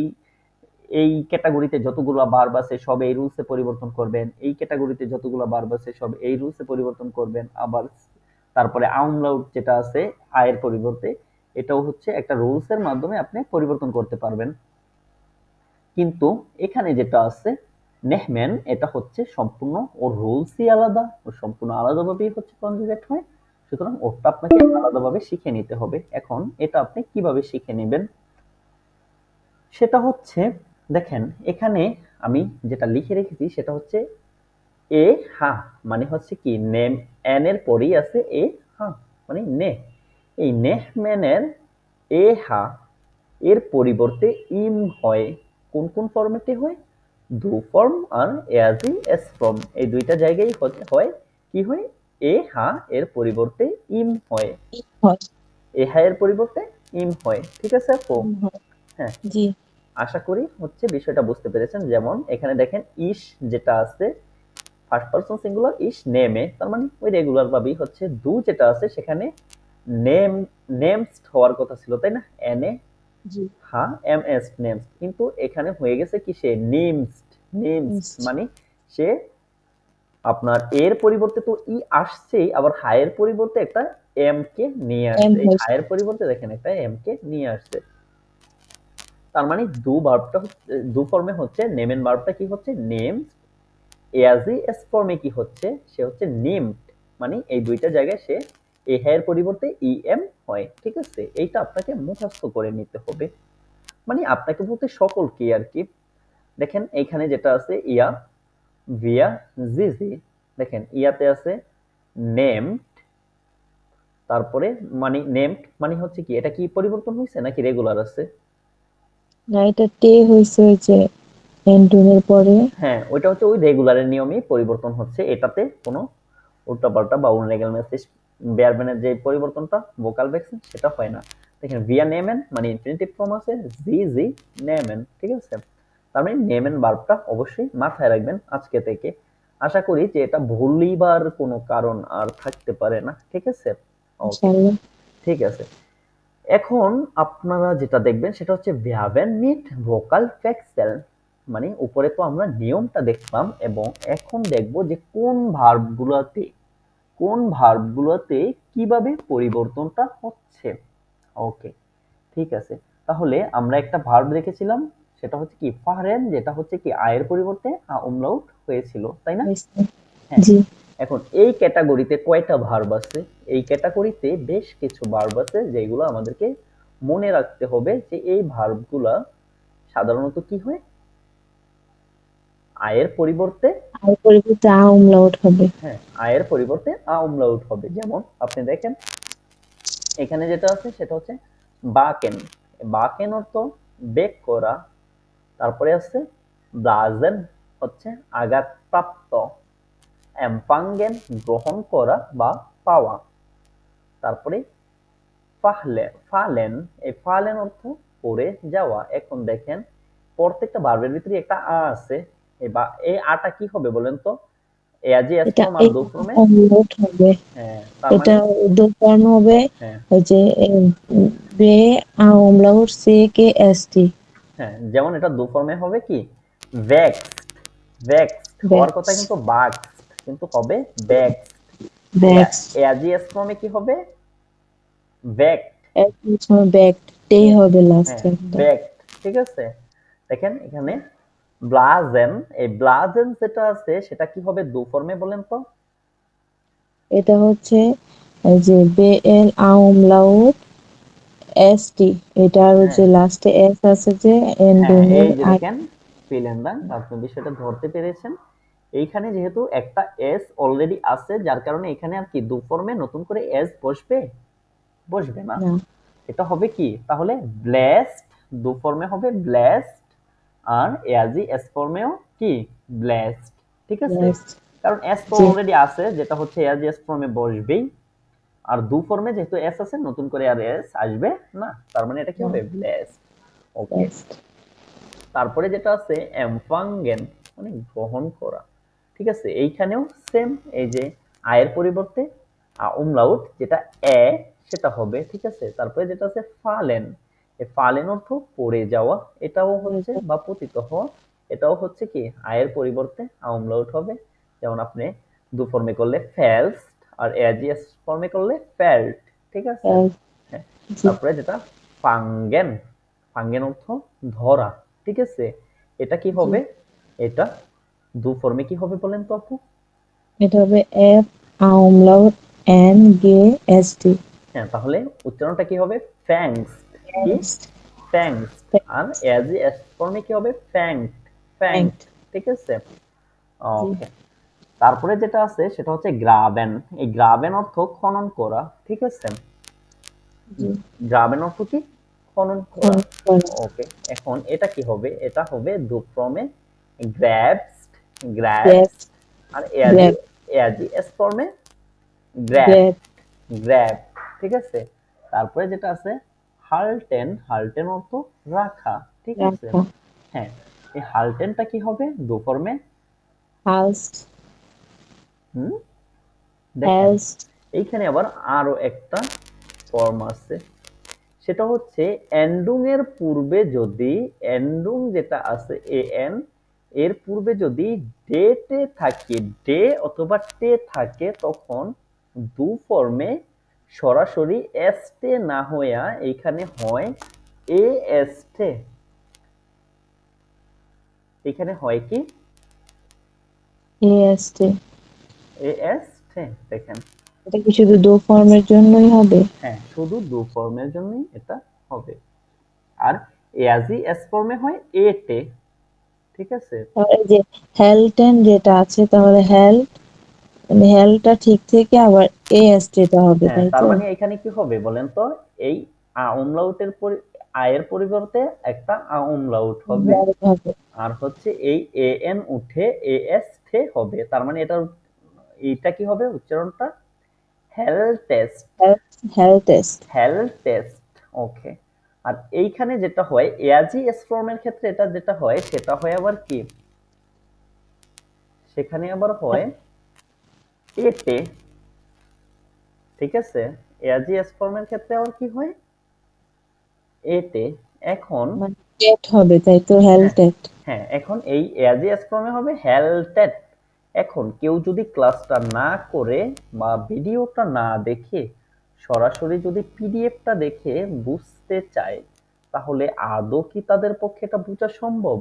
এই ক্যাটাগরিতে যতগুলো ভার্ব আছে সব এই রুলসে পরিবর্তন করবেন, এই ক্যাটাগরিতে যতগুলো ভার্ব আছে সব এই রুলসে পরিবর্তন করবেন। আবার তারপরে আমলাউট যেটা আছে আয়ের পরিবর্তে, এটাও হচ্ছে একটা রুলস এর মাধ্যমে আপনি পরিবর্তন করতে পারবেন। কিন্তু এখানে যেটা আছে নেহম্যান, এটা হচ্ছে সম্পূর্ণ ওর রুলসই আলাদা, ও সম্পূর্ণ আলাদাভাবেই হচ্ছে কনজুগেট হয়। সুতরাং ওটা আপনাকে আলাদাভাবে শিখে নিতে হবে। এখন এটা আপনি কিভাবে শিখে নেবেন সেটা হচ্ছে, দেখেন এখানে আমি যেটা লিখে রেখেছি সেটা হচ্ছে এ হা মানে হচ্ছে কি নেম, এন এর পরেই আছে এ হা মানে নে। এই নেহম্যানের এ হা এর পরিবর্তে ইম হয়। কোন কোন ফরম্যাটে হয়? ডু ফর্ম আর এজি এস ফর্ম, এই দুইটা জায়গায় হয় কি হয় এ হা এর পরিবর্তে ইম হয়। হয়। এ হা এর পরিবর্তে ইম হয়। ঠিক আছে আপু? হয়। হ্যাঁ, জি। আশা করি হচ্ছে বিষয়টা বুঝতে পেরেছেন। যেমন এখানে দেখেন ইস যেটা আছে ফার্স্ট পারসন সিঙ্গুলার ইস নেমে, তার মানে ওই রেগুলার ভাবেই হচ্ছে। ডু যেটা আছে সেখানে নেম নেমস হওয়ার কথা ছিল তাই না, এনে জি। হ্যাঁ এম এস নেমস, কিন্তু এখানে হয়ে গেছে কি সে নেমসড। নেমসড Next. মানে সে আপনার এর পরিবর্তে তো ই আসছেই, আবার হায়ের পরিবর্তে একটা এম কে নিয়ে এম আসছে। এই হয়েছে। হায়ের পরিবর্তে দেখেন একটা এম কে নিয়ে আসছে। তার মানে ডু ভার্বটা ডু ফর্মে হচ্ছে নেমেন ভার্বটা কি হচ্ছে নেমস, এয়াজি এস ফর্মে কি হচ্ছে সে হচ্ছে নেমড। মানে এই দুইটা জায়গায় সে এ এর পরিবর্তে ই এম হয়। ঠিক আছে, এইটা আপনাকে মুখস্থ করে নিতে হবে। মানে আপনাকে বলতে সকলকে আর কি। দেখেন এইখানে যেটা আছে ইয়া ভিয়া জিজি, দেখেন ইয়াতে আছে নেম, তারপরে মানে নেমড মানে হচ্ছে কি এটা কি পরিবর্তন হয়েছে নাকি রেগুলার আছে? না, এটা টে হয়েছে ওই যে এন্টনের পরে। হ্যাঁ, ওইটা হচ্ছে ওই রেগুলারের নিয়মেই পরিবর্তন হচ্ছে, এটাতে কোনো উল্টাপাল্টা বা উনরেগেল মেসেজ বেয়ারবেনের যে পরিবর্তনটা ভোকাল ভেক্সিন সেটা হয় না। দেখেন ভিয়া নেমেন মানে ইনফিনিটিভ ফর্ম আছে, জি জি নেমেন। ঠিক আছে, তার মানে নেমেন ভার্বটা অবশ্যই মাথায় রাখবেন আজকে থেকে। আশা করি যে এটা ভুলিবার কোনো কারণ আর থাকতে পারে না। ঠিক আছে, ওকে, ইনশাআল্লাহ। ঠিক আছে। এখন আপনারা যেটা দেখবেন সেটা হচ্ছে ভ্যাবেন মিট ভোকাল ফ্যাক্সেল। মানে উপরে তো আমরা নিয়মটা দেখলাম, এবং এখন দেখব যে কোন ভার্বগুলোতে কিভাবে পরিবর্তনটা হচ্ছে। ওকে, ঠিক আছে। তাহলে আমরা একটা ভার্ব রেখেছিলাম, সেটা হচ্ছে কি ফারেন, যেটা হচ্ছে কি আয়ের পরিবর্তে umlaut হয়েছিল তাই না? হয়েছে। হ্যাঁ, জি। এখন এই ক্যাটাগরিতে কয়টা ভার্ব আছে? এই ক্যাটাগরিতে বেশ কিছু ভার্ব আছে যেগুলো আমাদেরকে মনে রাখতে হবে যে এই ভার্বগুলা সাধারণত কি হয় আয়ের পরিবর্তে। আর পরিবর্তে umlaut হবে। হ্যাঁ, আয়ের পরিবর্তে umlaut হবে। যেমন আপনি দেখেন এখানে যেটা আছে সেটা হচ্ছে বাকেন। বাকেন অর্থ বেক করা। তারপরে আছে ব্লাজেন হচ্ছে আঘাতপ্রাপ্ত। এমপাঙ্গেন গ্রহণ করা বা পাওয়া। তারপরে ফালেন, এই ফালেন অর্থ পড়ে যাওয়া। এখন দেখেন প্রত্যেকটা ভার্বের ভিতরে একটা আ আছে। এই আটা কি হবে বলেন তো? এজি এস এটা ফর্ম আর এই দো ফর্মে। umlaut হবে। হ্যাঁ, তার এটা মানে উর্দু ফর্ম হবে হ্যাঁ, ওই যে বে umlaut সে কে এস টি। হ্যাঁ, যেমন এটা দো ফর্মে হবে কি ভেক্সড। ভেক্সড হওয়ার কথা ব্যাক্স। কিন্তু বাক্সড, কিন্তু হবে ভেক্সড। ব্যাক্স। এজি এস ফর্মে কি হবে ভেক্ট। এর সময় ব্যাক টে হ্যাঁ, হবে লাস্টে হ্যাঁ, একটা। বেকড। ঠিক আছে, দেখেন এখানে ব্লাজেন, এই ব্লাজেন যেটা আছে সেটা কি হবে দু ফর্মে বলেন তো? এটা হচ্ছে এই যে বে এল umlaut এস টি। এটার হ্যাঁ, যে লাস্টে এস আছে যে হ্যাঁ, এন্ডনের এই যে আগে। দেখেন ফিল এন্ড ব্ল্যাঙ্ক, আপনি বিষয়টা ধরতে পেরেছেন। এইখানে যেহেতু একটা এস অলরেডি আছে, যার কারণে এখানে আর কি দু ফর্মে নতুন করে এস বসবে? বসবে না। না, এটা হবে কি তাহলে? ব্লেসড। দু ফর্মে হবে ব্লেসড, আর এআজি এস ফর্মেও কি? ব্লেসড। ঠিক আছে, yes, কারণ এস তো জি, অলরেডি আছে, যেটা হচ্ছে এআজি এস ফর্মে বসবেই। আর দু ফর্মে যেহেতু এস আছে, নতুন করে আর এস আসবে না, তার মানে এটা কি না, হবে? ব্লেসড। ওকে। yes, তারপরে যেটা আছে এমফাঙ্গেন, মানে গ্রহণ করা। ঠিক আছে, এইখানেও সেম, এই যে আয়ের পরিবর্তে umlaut যেটা এ, সেটা হবে। ঠিক আছে, তারপরে যেটা আছে ফালেন, এই ফালেন অর্থ পড়ে যাওয়া, এটাও হচ্ছে, বা পতিত হওয়া, এটাও হচ্ছে কি আয়ের পরিবর্তে umlaut হবে। যেমন আপনি দু ফর্মে করলে ফেলস, আর এজিএস ফর্মে করলে ফেল্ট। ঠিক আছে। yes, হ্যাঁ। জি, তারপরে যেটা ফাঙ্গেন, ফাঙ্গেন অর্থ ধরা। ঠিক আছে, এটা কি জি, হবে? এটা দু ফর্মে কি হবে বলেন তো আপু? এটা হবে এফ আমলাউট এন গে এস টি, হ্যাঁ, তাহলে উচ্চারণটা কি হবে? ফ্যাংস। কি? ফ্যাংস। আর এজ এস ফর্মে কি হবে? ফ্যাংট। ফ্যাংট। থ্যাংক, ঠিক আছে। জি, ওকে। তারপরে যেটা আছে সেটা হচ্ছে গ্রাবেন। এই গ্রাবেন অর্থ খনন করা। ঠিক আছে, জি, গ্রাবেন অর্থ কি? খনন করা। খনন করা, ওকে। এখন এটা কি হবে? এটা হবে দু ফর্মে গ্র্যাবসড, গ্র্যাবস, গ্র্যাব, আর এজি, গ্র্যাব, এজি এস ফর্মে গ্র্যাব, গ্র্যাব, গ্র্যাব। ঠিক আছে, তারপরে যেটা আছে হালটেন, হালটেন অর্থ রাখা। ঠিক আছে। রাখা, হ্যাঁ, এই হালটেনটা কি হবে দু ফর্মে? হাউস্ট, হুম, দেখেন হ্যাউস্ট, এইখানে আবার আরো একটা ফর্ম আছে, সেটা হচ্ছে এন্ডুং এর পূর্বে যদি, এন্ডুং যেটা আছে এ এন, এর পূর্বে যদি ডে টে থাকে, ডে অথবা টে থাকে, তখন দু ফর্মে সরাসরি এস টে না হইয়া এখানে হয় এ এস টে। এখানে হয় কি? A S T. A S টে। দেখেন, এটা কি শুধু দো ফর্মের জন্যই হবে? হ্যাঁ শুধু দু ফর্মের জন্যই এটা হবে। আর এআজি এস ফর্মে হয় এ টে। ঠিক আছে। তাহলে এই যে হেলটেন যেটা আছে, তাহলে হেল্ট মানে হেলটা ঠিক থেকে আবার এ এস টিটা হবে, হ্যাঁ, তাই তার তো? মানে এখানে কি হবে বলেন তো? এই umlaut-এর আয়ের পরিবর্তে একটা umlaut হবে, ব্যাড হবে, আর হচ্ছে এই an উঠে as ঠে হবে। তার মানে এইটা কি হবে উচ্চারণটা? হেলটেস্ট। হেলটেস্ট, হেলটেস্ট। ওকে। আর এইখানে যেটা হয় এআজি এস ফর্মের ক্ষেত্রে, এটা যেটা হয় সেটা হয় আবার কি, সেখানে আবার হয় এটে। ঠিক আছে, এআজি এস ফর্মের ক্ষেত্রে আবার কি হয়? এটে। এখন মানে টেট হবে, তাই তো? হ্যাঁ, হেলটেট, হ্যাঁ, এখন এই এজিএস ফর্মে হবে হেলটেট। এখন কেউ যদি ক্লাসটা না করে বা ভিডিওটা না দেখে সরাসরি যদি পিডিএফটা দেখে বুঝতে চায়, তাহলে আদৌ কি তাদের পক্ষে এটা বোঝা সম্ভব?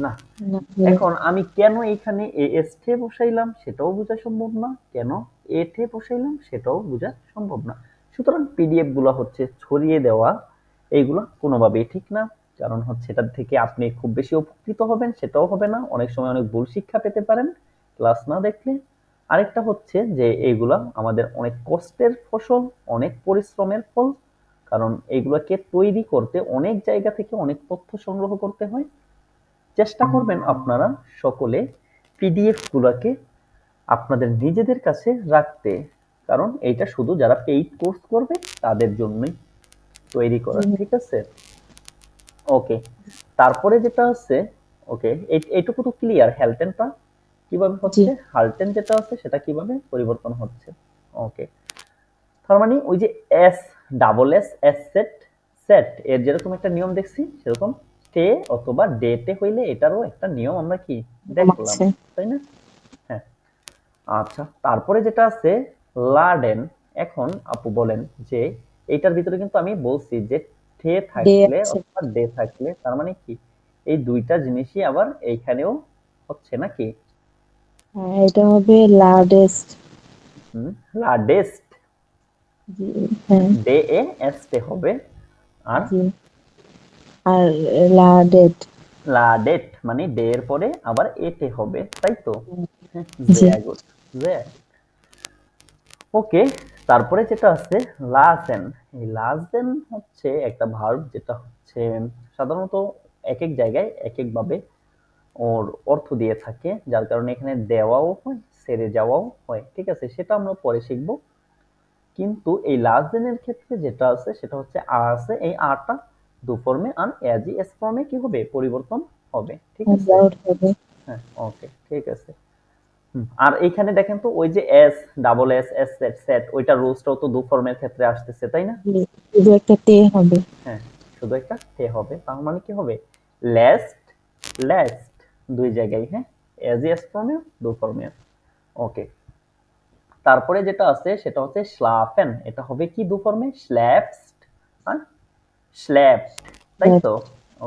না। না, এখন আমি কেন এখানে এএসটে বসাইলাম সেটাও বোঝা সম্ভব না, কেন এটে বসাইলাম সেটাও বোঝা সম্ভব না। সুতরাং পিডিএফ গুলো হচ্ছে ছড়িয়ে দেওয়া, এইগুলো কোনোভাবেই ঠিক না। কারণ হচ্ছে এটার থেকে আপনি খুব বেশি উপকৃত হবেন সেটাও হবে না, অনেক সময় অনেক ভুল শিক্ষা পেতে পারেন ক্লাস না দেখলে। আরেকটা হচ্ছে যে এইগুলা আমাদের অনেক কষ্টের ফসল, অনেক পরিশ্রমের ফল। কারণ এইগুলোকে তৈরি করতে অনেক জায়গা থেকে অনেক তথ্য সংগ্রহ করতে হয়। চেষ্টা করবেন আপনারা সকলে পিডিএফ গুলাকে আপনাদের নিজেদের কাছে রাখতে, কারণ এইটা শুধু যারা পেইড কোর্স করবে তাদের জন্যই তৈরি করা। জি, ঠিক আছে। ওকে। তারপরে যেটা হচ্ছে, ওকে, এইটুকু তো ক্লিয়ার হেলটেনটা কিভাবে জি, হচ্ছে, হালটেন যেটা আছে সেটা কিভাবে পরিবর্তন হচ্ছে। ওকে। তার মানে ওই যে S, double S, S set, set এর যেরকম একটা নিয়ম দেখছি, সেরকম টে অথবা ডেটে হইলে এটারও একটা নিয়ম আমরা কি নাম দেখলাম, আছে, তাই না? হ্যাঁ। আচ্ছা, তারপরে যেটা আছে লাডেন। এখন আপু বলেন যে এইটার ভিতরে কিন্তু আমি বলছি যে টে ডে থাকলে আছে, অথবা ডে থাকলে, তার মানে কি এই দুইটা জিনিসই আবার এইখানেও হচ্ছে নাকি? হ্যাঁ, এটা হবে লার্জেস্ট, লাডেস্ট। জি, হ্যাঁ, ডে এ এস টে হবে। আর জি, আর লার্ডেড, লাডেট মানে ডে এর পরে আবার এটে হবে, তাই তো? হ্যাঁ, জি। very good. Very. ওকে, তারপরে যেটা আছে লাসেন। এই লাসেন হচ্ছে একটা ভার্ব যেটা হচ্ছে সাধারণত এক এক জায়গায় এক এক ভাবে ওর অর্থ দিয়ে থাকে, যার কারণে এখানে দেওয়াও হয়, ছেড়ে যাওয়াও হয়। ঠিক আছে, সেটা আমরা পরে শিখবো। কিন্তু এই লাস্ট দেনের ক্ষেত্রে যেটা আছে সেটা হচ্ছে আর আছে, এই আরটা ডু ফর্মে আর এজ ই এস ফর্মে কি হবে, পরিবর্তন হবে। ঠিক আছে, ডাউট হবে। হ্যাঁ, ওকে, ঠিক আছে। আর এইখানে দেখেন তো ওই যে S, double S, S set set, ওইটা রুলসটাও তো ডু ফর্মের ক্ষেত্রে আসতেছে, তাই না? জি, শুধু একটা তে হবে। হ্যাঁ, শুধু একটা তে হবে, তার মানে কি হবে, লেস্ট, লেস্ট, দুই জায়গায়, হ্যাঁ, এজ ই এস ফর্মে, ডু ফর্মে। ওকে, তারপরে যেটা আছে সেটা হচ্ছে স্লাফেন, এটা হবে কি ডু ফর্মে, স্ল্যাপসড আর স্ল্যাপড, তাই তো?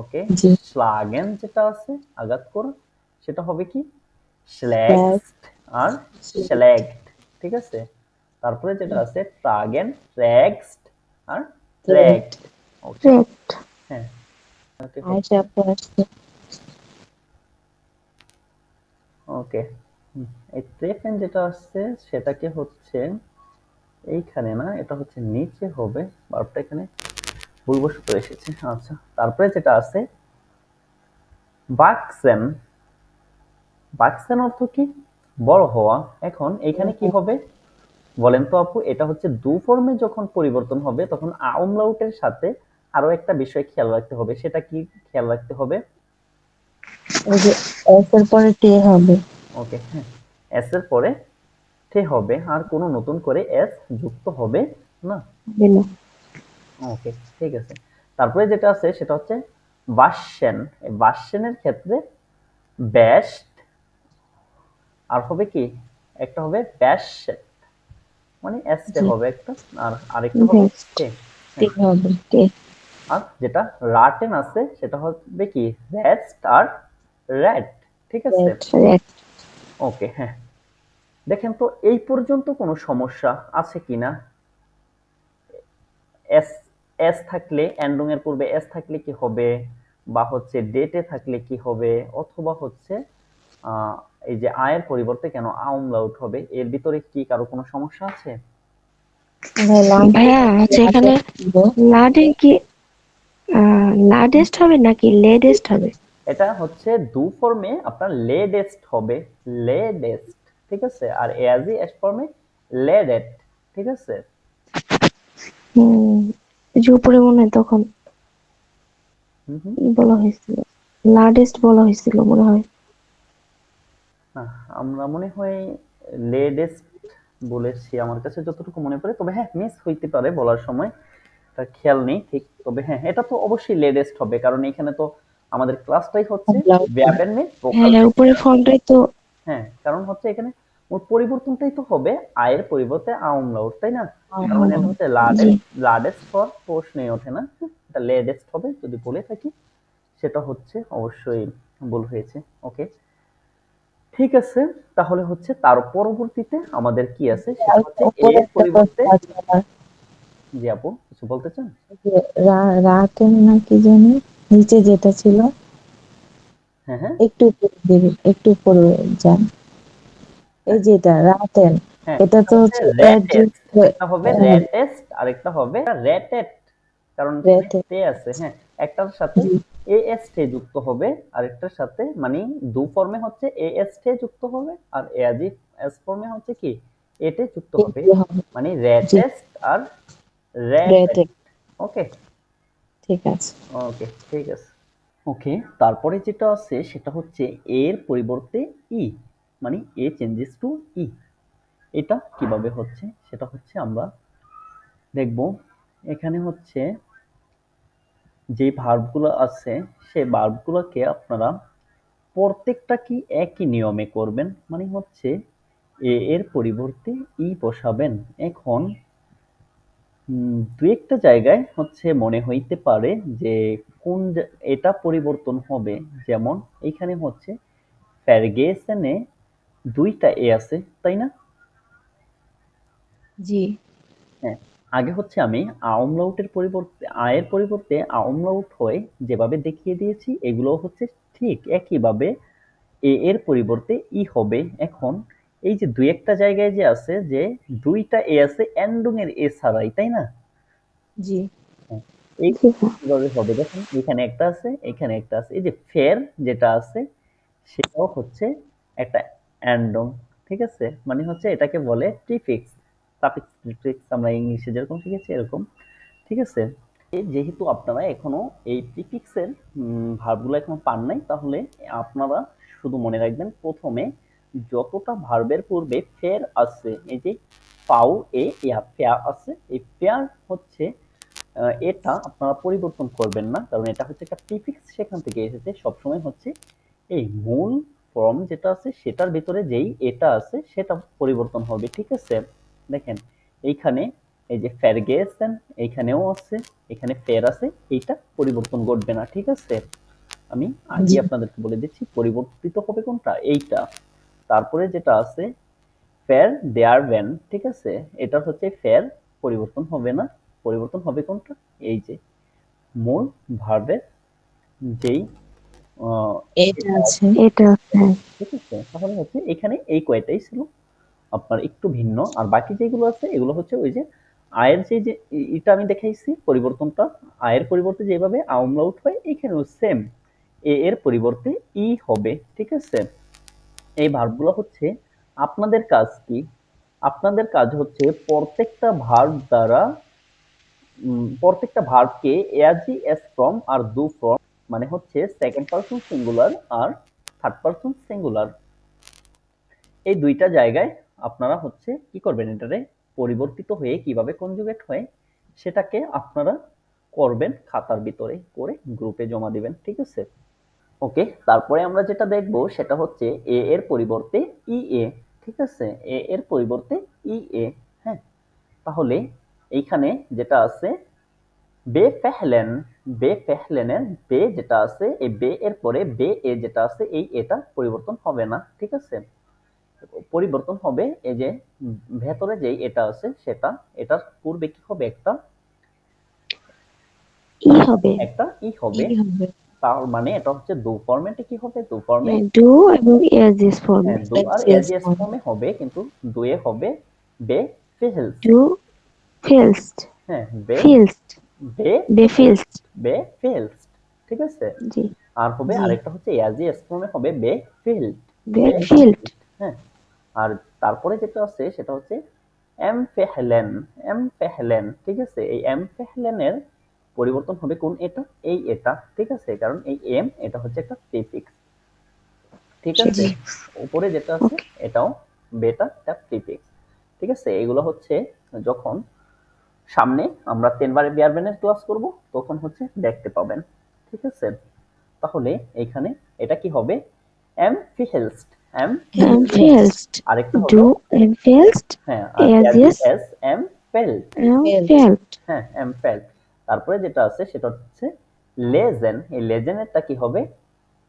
ওকে, জি। স্লাগেন যেটা আছে আঘাত করা, সেটা হবে কি, স্ল্যাশ, স্ল্যাক্সড আর স্ল্যাগড। ঠিক আছে, তারপরে যেটা আছে ট্রাগেন, ট্র্যাক্সড আর রাইট। ট্র্যাগড। ওকে, হ্যাঁ, ওকে আয়শা হচ্ছে, আপু আসছে। ওকে। এই ট্রেফেন যেটা আসছে সেটাকে হচ্ছে এইখানে না, এটা হচ্ছে নিচে হবে, বারবটা এখানে ভুলবশত এসেছে। আচ্ছা, তারপরে যেটা আছে বাক্সেন। বাক্সেন অর্থ কি, বড় হওয়া। এখন এইখানে কি হবে বলেন তো আপু, এটা হচ্ছে ডু ফর্মে যখন পরিবর্তন হবে তখন আমলাউটের সাথে আরো একটা বিষয় খেয়াল রাখতে হবে, সেটা কি খেয়াল রাখতে হবে? ওই যে এস এর পরে তে হবে। ওকে, হ্যাঁ, এস এর পরে তে হবে, আর কোনো নতুন করে এস যুক্ত হবে না। হবে না। ওকে, ঠিক আছে। তারপরে যেটা আছে সেটা হচ্ছে বাসেন। এই বাসেনের ক্ষেত্রে বেস্ট, আর হবে কি, একটা হবে ব্যাশেট, মানে এসটে জি। হবে একটা, আর আরেকটা হবে বেস্ট। টে। তে হ্যাঁ, হবে তে। আর যেটা রাটেন আছে সেটা হবে কি, রেস্ট আর রেড। ঠিক আছে, রেট রেট। ওকে, হ্যাঁ। দেখেন তো এই পর্যন্ত কোনো সমস্যা আছে কিনা? এস, এস থাকলে এন্ডং এর পূর্বে এস থাকলে কি হবে, বা হচ্ছে ডেটে থাকলে কি হবে, অথবা হচ্ছে আহ, এই যে আয়ের পরিবর্তে কেন আউমলাউট হবে, এর ভিতরে কি কারো কোনো সমস্যা আছে? ভাইয়া আচ্ছা এখানে লাডে কি লাডেস্ট হবে নাকি লেডেস্ট হবে? এটা হচ্ছে ডু ফর্মে আপনার লেডেস্ট হবে, লেডেস্ট। ঠিক আছে, আর এজি এস ফর্মে লেডেট। ঠিক আছে, হুম, এই যে উপরে মনে হয় তখন হুম হুম। ই বলা হয়েছিল, লাডেস্ট বলা হয়েছিল মনে হয়। না, আমরা মনে হয় লেডেস্ট বলেছি আমার কাছে যতটুকু মনে পড়ে, তবে হ্যাঁ মিস হইতে পারে বলার সময়, তার খেয়াল নেই ঠিক। তবে হ্যাঁ, এটা তো অবশ্যই লেডেস্ট হবে, কারণ এখানে তো আমাদের ক্লাসটাই হচ্ছে ব্যাপেন মে ভোকাল হ্যাঁ থেকে। উপরের ফর্মটাই তো। হ্যাঁ, কারণ হচ্ছে এখানে ওর পরিবর্তনটাই তো হবে আয়ের পরিবর্তে আমলাউট, তাই না? তার মানে এটা হচ্ছে জি। লার্ডেস্ট, লার্ডেস্ট ফর প্রশ্নই ওঠে না, এটা লেডেস্ট হবে যদি বলে থাকি, সেটা হচ্ছে অবশ্যই ভুল হয়েছে। ওকে, ঠিক আছে, তাহলে হচ্ছে তার পরবর্তীতে আমাদের কি আছে সেটা হচ্ছে উপরে এর একটা পরিবর্তে, প্রশ্ন আছে আমার। জি আপু কিছু বলতে চান? যে রাতেন না কি জানি নিচে যেটা ছিল, হ্যাঁ হ্যাঁ একটু উপরে দিবি, একটু উপরে যান। এই হ্যাঁ যেটা রাতেন, হ্যাঁ, এটা এটা তো হচ্ছে হচ্ছে রেটেস্ট, একটা হবে রেটেস্ট আর একটা হবে রেটেড, কারণ এখানে রেতে। তে আছে, হ্যাঁ, একটার সাথে জি। এএস টে যুক্ত হবে, আরেকটার সাথে মানে ডু ফর্মে হচ্ছে এএস টে যুক্ত হবে, আর এজি এস ফর্মে হচ্ছে কি এটে যুক্ত হবে, এগুলো হবে। মানে জি। রেটেস্ট আর রেটেড। রেতে। ওকে, ঠিক আছে। ওকে, ঠিক আছে। ওকে, তারপরে যেটা আছে সেটা হচ্ছে এর পরিবর্তে ই, মানে এ চেঞ্জেস টু ই। এটা কিভাবে হচ্ছে সেটা হচ্ছে আমরা দেখব। এখানে হচ্ছে যে ভার্বগুলো আছে সেই ভার্বগুলোকে আপনারা প্রত্যেকটা কি একই নিয়মে করবেন, মানে হচ্ছে এ এর পরিবর্তে ই বসাবেন। এখন দু একটা জায়গায় হচ্ছে মনে হইতে পারে যে এটা পরিবর্তন হবে, যেমন এইখানে হচ্ছে ফ্যারগেসনে দুইটা এ আছে, তাই না? জি। হ্যাঁ, আগে হচ্ছে আমি আমলাউটের পরিবর্তে আয়ের পরিবর্তে আমলাউট হয় যেভাবে দেখিয়ে দিয়েছি, এগুলো হচ্ছে ঠিক একইভাবে এ এর পরিবর্তে ই হবে। এখন এই যে দুই একটা জায়গায় যে আছে যে দুইটা এ আছে এন্ডং এর এ ছাড়াই, তাই না? জি। হ্যাঁ, এই জি ভাইয়া। কিভাবে হবে দেখেন, এখানে একটা আছে, এখানে একটা আছে। এই যে ফের যেটা আছে সেটাও হচ্ছে একটা অ্যান্ডং। ঠিক আছে, মানে হচ্ছে এটাকে বলে প্রিফিক্স, সাফিক্স প্রিফিক্স আমরা ইংলিশে যেরকম শিখেছি এরকম। ঠিক আছে, যেহেতু আপনারা এখনো এই প্রিফিক্সের ভার্বগুলো এখনো পান নাই, তাহলে আপনারা শুধু মনে রাখবেন প্রথমে যতটা ভার্বের পূর্বে ফের আছে, এই যে পাউ এ ইয়া ফেয়া আছে, এই ফেয়ার হচ্ছে এটা আপনারা পরিবর্তন করবেন না, কারণ এটা হচ্ছে একটা প্রিফিক্স, সেখান থেকে এসেছে। সবসময় হচ্ছে এই মূল ফর্ম যেটা আছে সেটার ভিতরে যেই এটা আছে সেটা পরিবর্তন হবে। ঠিক আছে, দেখেন এইখানে এই যে ফেরগেসেন এইখানেও আছে, এখানে ফের আছে, এইটা পরিবর্তন ঘটবে না। ঠিক আছে, আমি আগে জি। আপনাদেরকে বলে দিচ্ছি পরিবর্তিত হবে কোনটা, এইটা। তারপরে যেটা আছে ফের দেয়ার ভ্যান, ঠিক আছে, এটা হচ্ছে ফের পরিবর্তন হবে না, পরিবর্তন হবে কোনটা, এই যে মূল ভার্বের যেই এটা এটা আছে। আছে। এটা হ্যাঁ। ঠিক আছে, তাহলে হচ্ছে এখানে এই কয়টাই ছিল আপনার একটু ভিন্ন, আর বাকি যেগুলো আছে এগুলো হচ্ছে ওই যে আয়ের যে এটা আমি দেখাইছি পরিবর্তনটা, আয়ের পরিবর্তে যেভাবে আমলাউট হয় এখানেও সেম, এ এর পরিবর্তে ই হবে। ঠিক আছে, এই ভার্বগুলো হচ্ছে আপনাদের কাজ কি, আপনাদের কাজ হচ্ছে প্রত্যেকটা ভার্ব দ্বারা প্রত্যেকটা ভার্বকে এজি এস ফর্ম আর ডু ফর্ম, মানে হচ্ছে সেকেন্ড পারসন সিঙ্গুলার আর থার্ড পারসন সিঙ্গুলার, এই দুইটা জায়গায় আপনারা হচ্ছে কি করবেন, এটারে পরিবর্তিত হয়ে কিভাবে কনজুগেট হয় সেটাকে আপনারা করবেন, খাতার ভিতরে করে গ্রুপে জমা দিবেন। ঠিক আছে, ওকে। তারপরে আমরা যেটা দেখব সেটা হচ্ছে এ এর পরিবর্তে ই এ। ঠিক আছে, এ এর পরিবর্তে ই এ। হ্যাঁ, তাহলে এইখানে যেটা আছে বে ফেহলেন, বে ফেহলেনের বে যেটা আছে এই বে এর পরে বে এ যেটা আছে এই এটা পরিবর্তন হবে না। ঠিক আছে, পরিবর্তন হবে এই যে ভেতরে যেই এটা আছে সেটা, এটার পূর্বে কি হবে, একটা ই হবে। একটা ই ই হবে। হবে। তার মানে এটা হচ্ছে দু ফরম্যাটে কি হবে, দু ফর্মে, হ্যাঁ, ডু এবং এস ফর্মে। হ্যাঁ দু আর এলসিএস এস এস ফর্ম। ফর্মে হবে, কিন্তু দুয়ে হবে বে ফিলস। ডু ফিলসড। হ্যাঁ, বে ফিলসড। বে বে ফিলস, ফিলসড। বে ফিলস। ঠিক আছে, জি। আর হবে জি। আরেকটা হচ্ছে এস এস ফর্মে হবে বে ফিল্ড, বে বে ফিল্ড। ফিল্ড। হ্যাঁ, আর তারপরে যেটা আছে সেটা হচ্ছে এম ফেহলেন, এম ফেহলেন। ঠিক আছে, এই এম ফেহলেনের পরিবর্তন হবে কোন এটা, এই এটা। ঠিক আছে, কারণ এই এম এটা হচ্ছে একটা প্রিফিক্স। ঠিক আছে, জি। উপরে যেটা আছে ওকে। এটাও বেটা একটা প্রিফিক্স। ঠিক আছে, এগুলো হচ্ছে যখন সামনে আমরা 10 বারে বিয়ারবেনের ক্লাস করব তখন হচ্ছে দেখতে পাবেন। ঠিক আছে, তাহলে এইখানে এটা কি হবে, এম ফিহেলস্ট, এম এম ফিহেলস্ট। ফিলসড। আরেকটা ডু হলো এম ফিলসড। হ্যাঁ, আর এস এজি এস এস এম ফেল্ট। এম ফেল্ট। ফেল্ট। হ্যাঁ, এম ফেল্ট। তারপরে যেটা আছে সেটা হচ্ছে লেজেন, এই লেজেনেরটা কি হবে,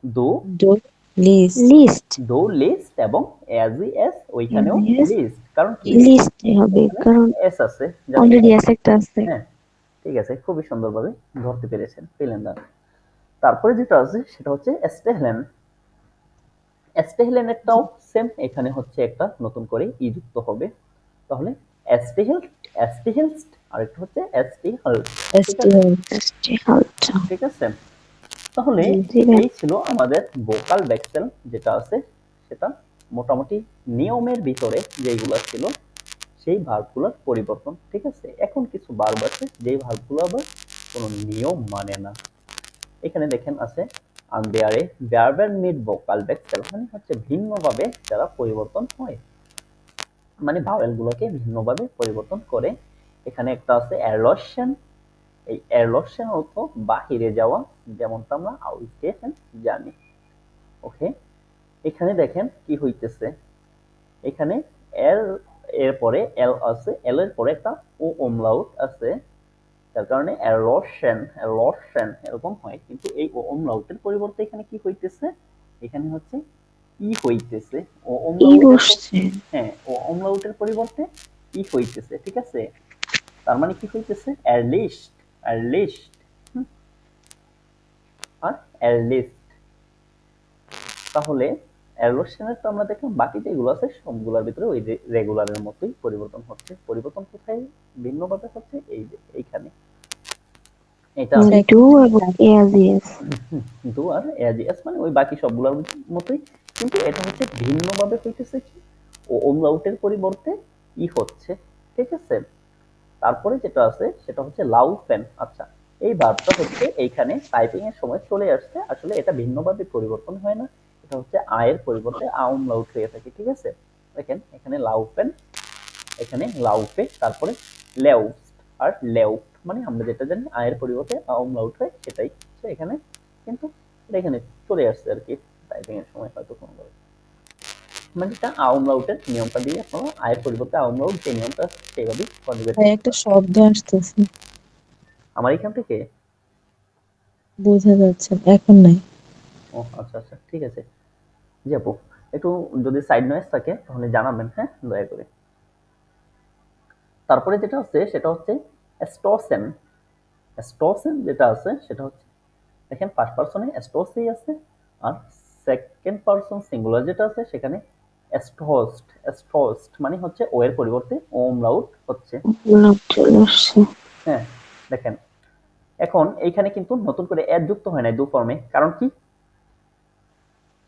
দু, ডু লিস্ট। লিস্ট। দো লিস্ট, এবং এজি এস ওইখানেও এস লিস্ট, কারণ কি লিস্ট। লিস্ট হবে এখানে কারণ এস আছে জাস্ট। অলরেডি এস একটা আছে। হ্যাঁ, ঠিক আছে, খুবই সুন্দরভাবে ধরতে পেরেছেন, পেলেন না। তারপরে যেটা আছে সেটা হচ্ছে স্টেহলেন, স্টেহলেনেরটাও সেম, এখানে হচ্ছে একটা নতুন করে ই যুক্ত হবে, তাহলে স্টেহেল, স্টেহেলস্ট, আরেকটা হচ্ছে স্টেহল। ঠিক আছে, এসটিএল। ST halt. ঠিক আছে, তাহলে জি। জি ভাই। এই ছিল আমাদের ভোকাল ভেক্সেল যেটা আছে সেটা মোটামুটি নিয়মের ভিতরে যেগুলো ছিল সেই ভার্বগুলোর পরিবর্তন। ঠিক আছে, এখন কিছু ভার্ব আছে যেই ভার্বগুলো আবার কোনো নিয়ম মানে না। এখানে দেখেন আছে আনদেয়ারে ভার্বের মিড ভোকাল ভেক্সেল, মানে হচ্ছে ভিন্নভাবে যারা পরিবর্তন হয়, মানে ভাওয়েল গুলোকে ভিন্নভাবে পরিবর্তন করে। এখানে একটা আছে এরলশন, এই এরলশন অর্থ বাহিরে যাওয়া, যেমনটা আমরা আউটগেশন জানি। ওকে, এখানে দেখেন কি হইতেছে, এখানে এর এর পরে এল আছে, এল এর পরে একটা ও ওমলাউট আছে, যার কারণে এরলশন, এরলশন এরকম হয়, কিন্তু এই ও ওমলাউটের পরিবর্তে এখানে কি হইতেছে, এখানে হচ্ছে ই হইতেছে, ও ই ওমলাউটের বসছে। হ্যাঁ, ও ওমলাউটের পরিবর্তে ই হইতেছে। ঠিক আছে, তার মানে কি হইতেছে, এরলিস্ট, এরলিস্ট আর এরলিস্ট। তাহলে অ্যারোসেনের তো আমরা দেখলাম, বাকি যেগুলো আছে সবগুলোর ভিতরে ওই রেগুলারের মতোই পরিবর্তন হচ্ছে। পরিবর্তন কোথায় ভিন্নভাবে হচ্ছে? এই যে এইখানে এটা ডু এবং এস। ডু আর এস মানে ওই বাকি সবগুলোর মতোই, কিন্তু এটা হচ্ছে ভিন্নভাবে হইতেছে কি, ও ওমলাউটের পরিবর্তে ই হচ্ছে, ঠিক আছে। তারপরে যেটা আছে সেটা হচ্ছে লাউফেন। আচ্ছা, এই ভার্বটা হচ্ছে এইখানে টাইপিং এর সময় চলে আসছে, আসলে এটা ভিন্নভাবে পরিবর্তন হয় না, এটা হচ্ছে আয়ের পরিবর্তে আউমলাউট হয়ে থাকে, ঠিক আছে। দেখেন এখানে লাউফেন, এখানে লাউফে, তারপরে লেউফ আর লেউফ, মানে আমরা যেটা জানি আয়ের পরিবর্তে আউমলাউট হয় সেটাই হচ্ছে এখানে, কিন্তু এটা এখানে চলে আসছে আর কি টাইপিং এর সময় হয়তো কোনোভাবে, মানে এটা আউমলাউটের নিয়মটা দিয়ে আপনারা আয়ের পরিবর্তে আউমলাউট যে নিয়মটা সেইভাবেই কনজুগেট ভাই করতে একটা পারেন। শব্দ আসতেছে, আমার এখান থেকে বোঝা যাচ্ছে না, এখন নাই। ও আচ্ছা আচ্ছা, ঠিক আছে। জি আপু, একটু যদি সাইড নয়েজ থাকে তাহলে জানাবেন, হ্যাঁ, দয়া করে। তারপরে যেটা আছে সেটা হচ্ছে স্টোসেন। স্টোসেন যেটা আছে সেটা হচ্ছে, দেখেন ফার্স্ট পারসনে স্টোসই আছে, আর সেকেন্ড পারসন সিঙ্গুলার যেটা আছে সেখানে স্টোস্ট। স্টোস্ট মানে হচ্ছে ও এর পরিবর্তে ওমলাউট হচ্ছে, লাভ চলে আসছে। হ্যাঁ। দেখেন এখন এইখানে কিন্তু নতুন করে এড যুক্ত হয় নাই দু ফর্মে, কারণ কি?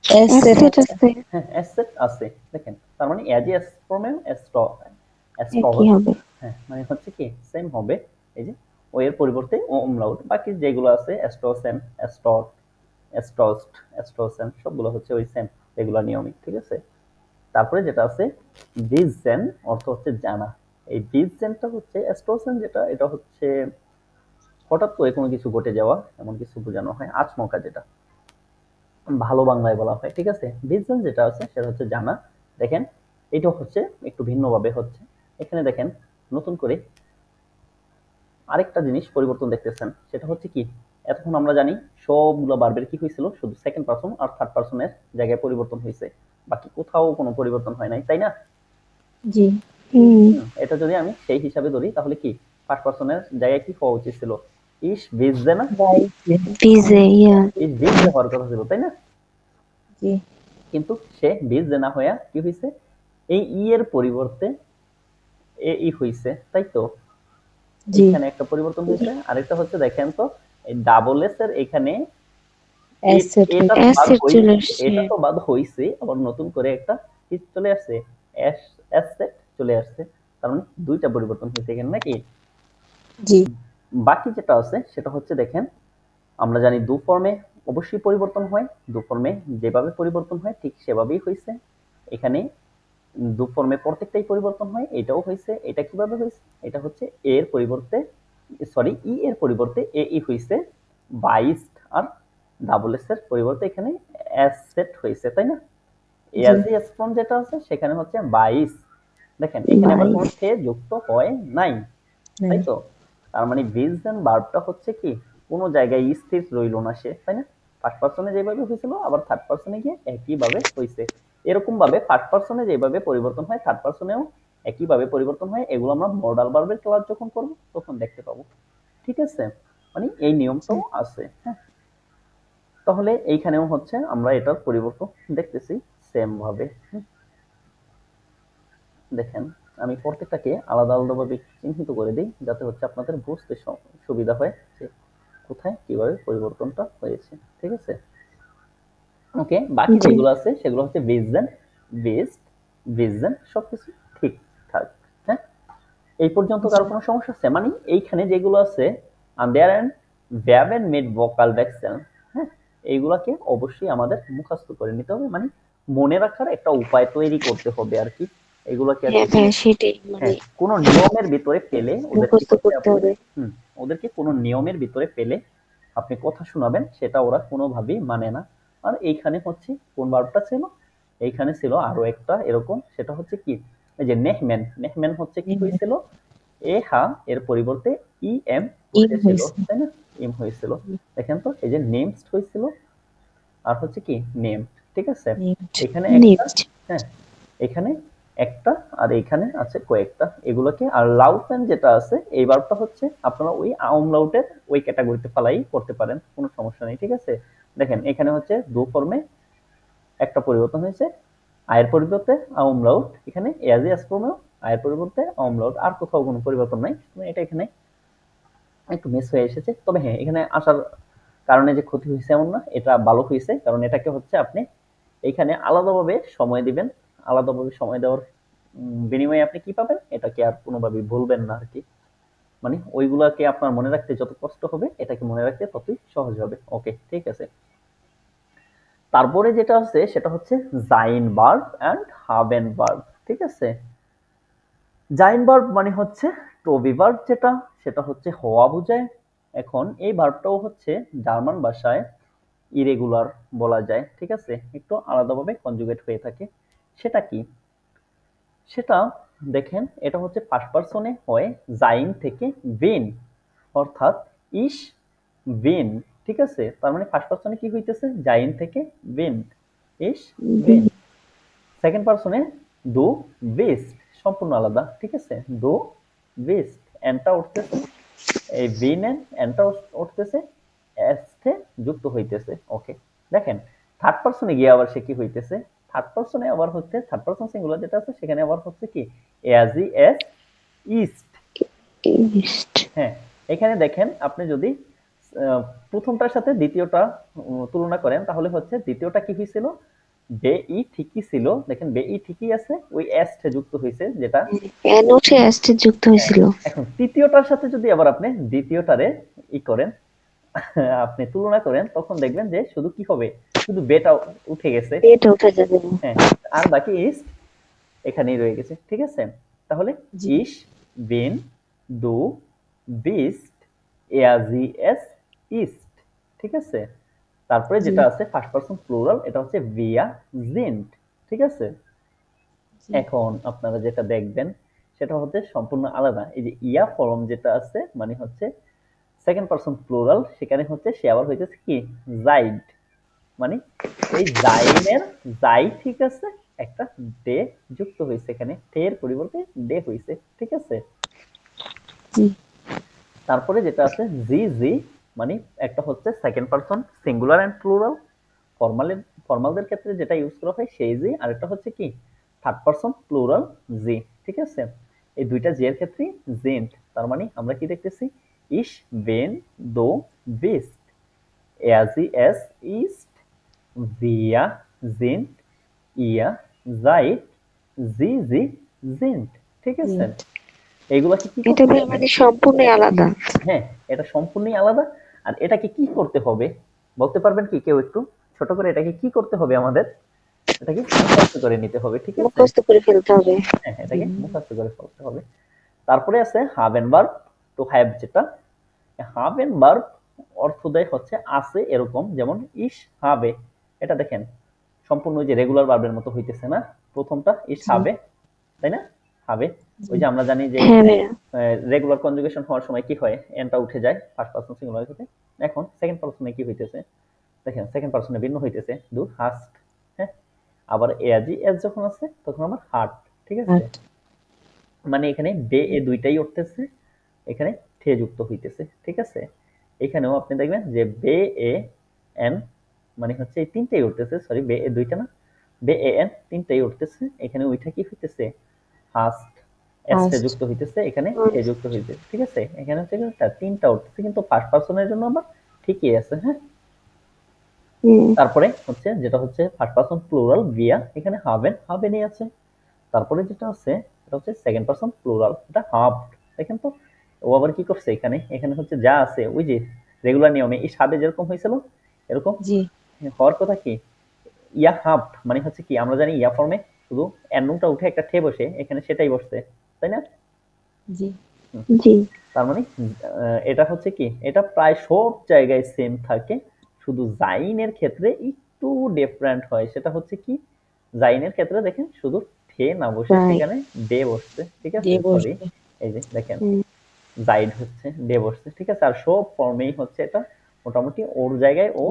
এস সেট অ্যাসেট আছে। আছে, হ্যাঁ, অ্যাসেট আছে, দেখেন তার মানে এজ এস ফর্মেও একই স্টস, হবে। হ্যাঁ, মানে হচ্ছে কি সেম হবে। এই যে ও এর পরিবর্তে ওমলাউট, বাকি যেগুলো আছে স্টোসেন, স্টট, স্টস্ট, স্টোসেন সবগুলো হচ্ছে ওই সেম রেগুলার নিয়মই, ঠিক আছে। তারপরে যেটা আছে ভিজেন, অর্থ হচ্ছে জানা। এই ভিজেনটা হচ্ছে স্টোসেন যেটা, এটা হচ্ছে হঠাৎ করে কোনো কিছু ঘটে যাওয়া এমন কিছু বোঝানো হয়, আচমকা, যেটা ভালো বাংলায় বলা হয়, ঠিক আছে। ভিজন যেটা আছে সেটা হচ্ছে জানা। দেখেন এটা হচ্ছে একটু ভিন্নভাবে হচ্ছে, এখানে দেখেন নতুন করে আরেকটা জিনিস পরিবর্তন দেখতেছেন, সেটা হচ্ছে কি, এতক্ষণ আমরা জানি সবগুলো বারবের কি হয়েছিল, শুধু সেকেন্ড পারসন আর থার্ড পারসনের জায়গায় পরিবর্তন হয়েছে, বাকি কোথাও কোনো পরিবর্তন হয় নাই, তাই না? জি। হুম। এটা যদি আমি সেই হিসাবে ধরি তাহলে কি ফার্স্ট পারসনের জায়গায় কি হওয়া উচিত ছিল? ইস ভিজে না, বাইশে। ডিজে, ইয়া। ইস ভিজে হওয়ার কথা ছিল, তাই না? জি। কিন্তু সে ভিজে না হইয়া কি হয়েছে, এই ই এর পরিবর্তে এ ই হইছে, তাই তো? জি। এইখানে একটা পরিবর্তন হয়েছে, আরেকটা হচ্ছে দেখেন তো এই ডাবল এস এর এখানে এস সেট এটা হয়েছে। তো বাদ অ্যাসেট চলে হইছে, আসছে। এটা তো বাদ হইছে, আবার নতুন করে একটা কি চলে আসছে, এস অ্যাসেট চলে আসছে, তার মানে দুইটা পরিবর্তন হয়েছে এখানে নাকি? জি। বাকি যেটা আছে সেটা হচ্ছে দেখেন, আমরা জানি দু ফর্মে অবশ্যই পরিবর্তন হয়, দু ফর্মে যেভাবে পরিবর্তন হয় ঠিক সেভাবেই হয়েছে, এখানে দু ফর্মে প্রত্যেকটাই পরিবর্তন হয়, এটাও হয়েছে। এটা কিভাবে হয়েছে? এটা হচ্ছে এ এর পরিবর্তে, সরি ই এর পরিবর্তে এ ই হয়েছে 22, আর ডাবল এস এর পরিবর্তে এখানে এস সেট হয়েছে, তাই না? জি। এস এস ফর্ম যেটা আছে সেখানে হচ্ছে 22, দেখেন এখানে আবার কোনো 22। সে যুক্ত হয় নাই, নাই। তাই তো? তার মানে ভিজন ভার্বটা হচ্ছে কি কোনো জায়গায় স্থির রইল না সে, তাই না? ফার্স্ট পারসনে যেভাবে হয়েছিল আবার থার্ড পারসনে গিয়ে একইভাবে হয়েছে, এরকম ভাবে ফার্স্ট পারসনে যেভাবে পরিবর্তন হয় থার্ড পারসনেও একইভাবে পরিবর্তন হয়, এগুলো আমরা মডাল ভার্বের ক্লাস যখন করব তখন দেখতে পাবো, ঠিক আছে। মানে এই নিয়মটাও আছে, হ্যাঁ। তাহলে এইখানেও হচ্ছে আমরা এটার পরিবর্তন দেখতেছি সেম ভাবে, দেখেন আমি প্রত্যেকটাকে আলাদা আলাদাভাবে চিহ্নিত করে দিই যাতে হচ্ছে আপনাদের বুঝতে সুবিধা হয় যে কোথায় কিভাবে পরিবর্তনটা হয়েছে, ঠিক আছে। ওকে, বাকি জি। যেগুলো আছে সেগুলো হচ্ছে ভিজন, বেস্ট, ভিজন সবকিছু ঠিকঠাক, হ্যাঁ। এই পর্যন্ত কারো কোনো সমস্যা আছে? মানে এইখানে যেগুলো আছে দেয়ার এন্ড ভ্যাব এন্ড মেড ভোকাল ভেক্সেল, হ্যাঁ, এইগুলাকে অবশ্যই আমাদের মুখস্থ করে নিতে হবে, মানে মনে রাখার একটা উপায় তৈরি করতে হবে আর কি, এগুলোকে আর কি হ্যাঁ কোনো, হ্যাঁ, সেটাই মানে হ্যাঁ, কোনো নিয়মের ভিতরে পেলে ওদের কি মুখস্থ করতে করতে আপু, হবে। হুম, ওদেরকে কোনো নিয়মের ভিতরে পেলে আপনি কথা শোনাবেন সেটা ওরা কোনোভাবেই মানে না। আর এইখানে হচ্ছে কোন ভার্বটা ছিল, এইখানে ছিল আরো একটা এরকম, সেটা হচ্ছে কি, এই যে নেহমেন, নেহমেন হচ্ছে কি হয়েছিল, এ হা এর পরিবর্তে ই এম ইন হয়েছিল, হয়েছে। তাই না? ইম হয়েছিল, দেখেন তো এই যে নেমস হয়েছিল আর হচ্ছে কি নেম, ঠিক আছে। নেমড। এখানে একটা, নেক্সট। হ্যাঁ, এখানে একটা আর এখানে আছে কয়েকটা, এগুলোকে আর লাউটেন যেটা আছে এই ভার্বটা হচ্ছে আপনারা ওই আমলাউটের ওই ক্যাটাগরিতে ফালাই করতে পারেন, কোনো সমস্যা নেই, ঠিক আছে। দেখেন এখানে হচ্ছে দু ফর্মে একটা পরিবর্তন হয়েছে, আয়ের পরিবর্তে আমলাউট, এখানে এয়াজি অ্যাসপ্রোমেও, আয়ের পরিবর্তে আমলাউট, আর কোথাও কোনো পরিবর্তন নাই, এটা এখানে একটু মিস হয়ে এসেছে। তবে হ্যাঁ, এখানে আসার কারণে যে ক্ষতি হয়েছে এমন না, এটা ভালো হয়েছে, কারণ এটাকে হচ্ছে আপনি এইখানে আলাদাভাবে সময় দিবেন, আলাদাভাবে সময় দেওয়ার বিনিময়ে আপনি কি পাবেন, এটাকে আর কোনোভাবেই ভুলবেন না আর কি। মানে ওইগুলাকে আপনার মনে রাখতে যত কষ্ট হবে, এটাকে মনে রাখতে ততই সহজ হবে। ওকে, ঠিক আছে। তারপরে যেটা আছে সেটা হচ্ছে জাইন ভার্ব এন্ড হাবেন ভার্ব, ঠিক আছে। জাইন ভার্ব মানে হচ্ছে টু বি ভার্ব, যেটা সেটা হচ্ছে হওয়া বোঝায়। এখন এই ভার্বটাও হচ্ছে জার্মান ভাষায় ইরেগুলার বলা যায়, ঠিক আছে, একটু আলাদাভাবে কনজুগেট হয়ে থাকে। সেটা কি, সেটা দেখেন, এটা হচ্ছে ফার্স্ট পারসনে হয় জাইন থেকে বিন, অর্থাৎ ইস বিন, ঠিক আছে। তার মানে ফার্স্ট পারসনে কি হইতেছে, জাইন থেকে বিন, ইস বিন। সেকেন্ড পারসনে ডু বিস্ট, সম্পূর্ণ আলাদা, ঠিক আছে, ডু বিস্ট, এনটা উঠতেছে, এই বিন এনটা উঠতেছে, এসতে যুক্ত হইতেছে। ওকে, দেখেন থার্ড পারসনে গিয়ে আবার সে কি হইতেছে, থার্ড পারসনে আবার হচ্ছে থার্ড পারসন সিঙ্গুলার যেটা আছে সেখানে আবার হচ্ছে কি এজি এস ইস্ট। ইস্ট। হ্যাঁ, এখানে দেখেন আপনি যদি প্রথমটার সাথে দ্বিতীয়টা তুলনা করেন, তাহলে হচ্ছে দ্বিতীয়টা কি হয়েছিল, বে ই ঠিকই ছিল, দেখেন বে ই ঠিকই আছে, ওই এস যুক্ত হয়েছে যেটা। এন উঠে এসটি যুক্ত হয়েছিল। এখন তৃতীয়টার সাথে যদি আবার আপনি দ্বিতীয়টারে ই করেন, আপনি তুলনা করেন, তখন দেখবেন যে শুধু কি হবে, শুধু বেটা উঠে গেছে, এটা উঠে যাবে। হ্যাঁ, আর বাকি ইস এখানেই রয়ে গেছে, ঠিক আছে। তাহলে জি। ইস বিন ডু বিস্ট এয়াজি এস ইস্ট, ঠিক আছে। তারপরে জি। যেটা আছে ফার্স্ট পারসন প্লুরাল, এটা হচ্ছে ভিয়া জিন্ট, ঠিক আছে। জি। এখন আপনারা যেটা দেখবেন সেটা হচ্ছে সম্পূর্ণ আলাদা। এই যে ইয়া ফর্ম যেটা আছে মানে হচ্ছে সেকেন্ড পারসন প্লুরাল, সেখানে হচ্ছে সে আবার হইতেছে কি জাইড, মানে এই জাইনের জাই, ঠিক আছে, একটা ডে যুক্ত হয়েছে এখানে, টে এর পরিবর্তে ডে হয়েছে, ঠিক আছে। জি। তারপরে যেটা আছে জি জি, মানে একটা হচ্ছে second person singular and plural, ফর্মালের ফর্মালদের ক্ষেত্রে যেটা ইউজ করা হয় সেই জি, আর একটা হচ্ছে কি থার্ড পারসন প্লুরাল জি, ঠিক আছে। এই দুইটা জি এর ক্ষেত্রে জেন্ট, তার মানে আমরা কি দেখতেছি, ইস বেন দো বিস্ট এজি এস ইস্ট ভিয়া জিন্ট ইয়া জাইট জি জি জিন্ট, ঠিক আছে। জিন্ট। এইগুলাকে কি এটা করতে হবে, মানে সম্পূর্ণই আলাদা। হ্যাঁ, এটা সম্পূর্ণই আলাদা। আর এটাকে কি করতে হবে বলতে পারবেন কি কেউ একটু ছোট করে, এটাকে কি করতে হবে আমাদের, এটাকে মুখস্থ করে নিতে হবে, ঠিক আছে। মুখস্থ করে ফেলতে হবে। হ্যাঁ, জি। এটাকে মুখস্থ করে ফেলতে হবে। তারপরে আছে হাভেন ভার্ব টু হ্যাভ, যেটা হাভেন ভার্ব অর্থ দেয় হচ্ছে আছে এরকম, যেমন ইস হবে, এটা দেখেন সম্পূর্ণ ওই যে রেগুলার ভার্বের মতো হইতেছে না, প্রথমটা ইস জি। হবে, তাই না, হবে। জি। ওই যে আমরা জানি যে হ্যাঁ ভাইয়া। রেগুলার কনজুগেশন হওয়ার সময় কি হয়, এনটা উঠে যায় ফার্স্ট পারসন সিঙ্গুলার ক্ষেত্রে। এখন সেকেন্ড পারসনে কি হইতেছে, দেখেন সেকেন্ড পারসনে ভিন্ন হইতেছে, দু হাস্ট, হ্যাঁ। আবার এজি এস যখন আছে তখন আমার হার্ট, ঠিক আছে। হার্ট। মানে এখানে বে এ দুইটাই উঠতেছে, এখানে থে যুক্ত হইতেছে, ঠিক আছে। এখানেও আপনি দেখবেন যে বে এ এন, মানে হচ্ছে এই তিনটাই উঠতেছে, সরি বে এ দুইটা না, বে এ এন তিনটাই উঠতেছে, এখানে ওইটা কি হইতেছে হাস্ট, এসটা হাস্ট। যুক্ত হইতেছে, এখানে থে যুক্ত হইতেছে, ঠিক আছে। এখানে হচ্ছে তিনটা উঠতেছে, কিন্তু ফার্স্ট পারসনের জন্য আবার ঠিকই আছে, হ্যাঁ। হুম। তারপরে হচ্ছে যেটা হচ্ছে ফার্স্ট পারসন প্লুরাল ভিয়া, এখানে হাভেন হাভেনই আছে। তারপরে যেটা আছে এটা হচ্ছে সেকেন্ড পারসন প্লুরাল, এটা হাফ, দেখেন তো ও আবার কি করছে, এখানে এখানে হচ্ছে যা আছে ওই যে রেগুলার নিয়মে এই সাবে যেরকম হয়েছিল এরকম জি। হওয়ার কথা কি, ইয়া হাফ মানে হচ্ছে কি আমরা জানি ইয়া ফর্মে শুধু এনুটা উঠে একটা ঠে বসে, এখানে সেটাই বসছে, তাই না। জি। হুম। জি। তার মানে এটা হচ্ছে কি, এটা প্রায় সব জায়গায় সেম থাকে, শুধু জাইনের ক্ষেত্রে একটু ডিফারেন্ট হয়, সেটা হচ্ছে কি জাইনের ক্ষেত্রে দেখেন শুধু থে না বসে তাই। সেখানে ডে বসছে, ঠিক আছে, দিয়ে সরি, বসবে। এই যে দেখেন হুম। জাইড হচ্ছে ডে বসছে, ঠিক আছে। আর সব ফর্মেই হচ্ছে এটা মোটামুটি ওর জায়গায় ও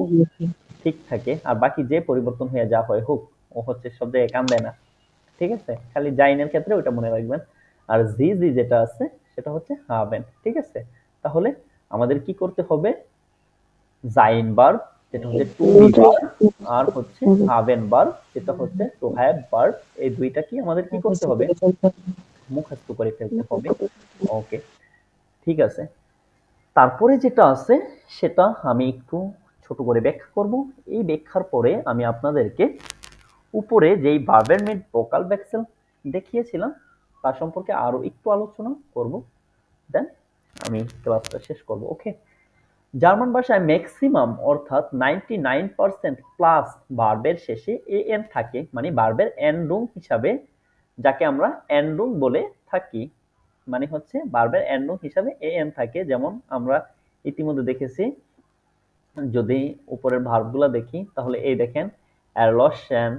ঠিক থাকে, আর বাকি যে পরিবর্তন হয়ে যা হয় হোক, ও হচ্ছে সব জায়গায় কান দেয় না, ঠিক আছে। খালি জাইনের ক্ষেত্রে ওটা মনে রাখবেন। আর জি জি যেটা আছে সেটা হচ্ছে হাবেন, ঠিক আছে। তাহলে আমাদের কি করতে হবে, জাইন ভার্ব যেটা হচ্ছে টু বি ভার্ব, আর হচ্ছে হাভেন ভার্ব যেটা হচ্ছে টু হ্যাভ ভার্ব। এই দুইটা কি আমাদের কি করতে হবে, মুখস্থ করে ফেলতে হবে। ওকে, ঠিক আছে। তারপরে যেটা আছে সেটা আমি একটু ছোট করে ব্যাখ্যা করব। এই ব্যাখ্যার পরে আমি আপনাদেরকে উপরে যেই ভার্বের মিড ভোকাল ভেক্সেল দেখিয়েছিলাম তার সম্পর্কে আরো একটু আলোচনা করব, দেন আমি ক্লাসটা শেষ করব। ওকে, জার্মান ভাষায় ম্যাক্সিমাম অর্থাৎ 99% প্লাস ভার্বের শেষে এন থাকে, মানে ভার্বের এন্ডুং হিসাবে, যাকে আমরা এন্ডুং বলে থাকি। মানে হচ্ছে ভার্বের এন্ডুং হিসাবে এন থাকে। যেমন আমরা ইতিমধ্যে দেখেছি, যদি উপরের ভার্বগুলো দেখি তাহলে এই দেখেন এরলসেন,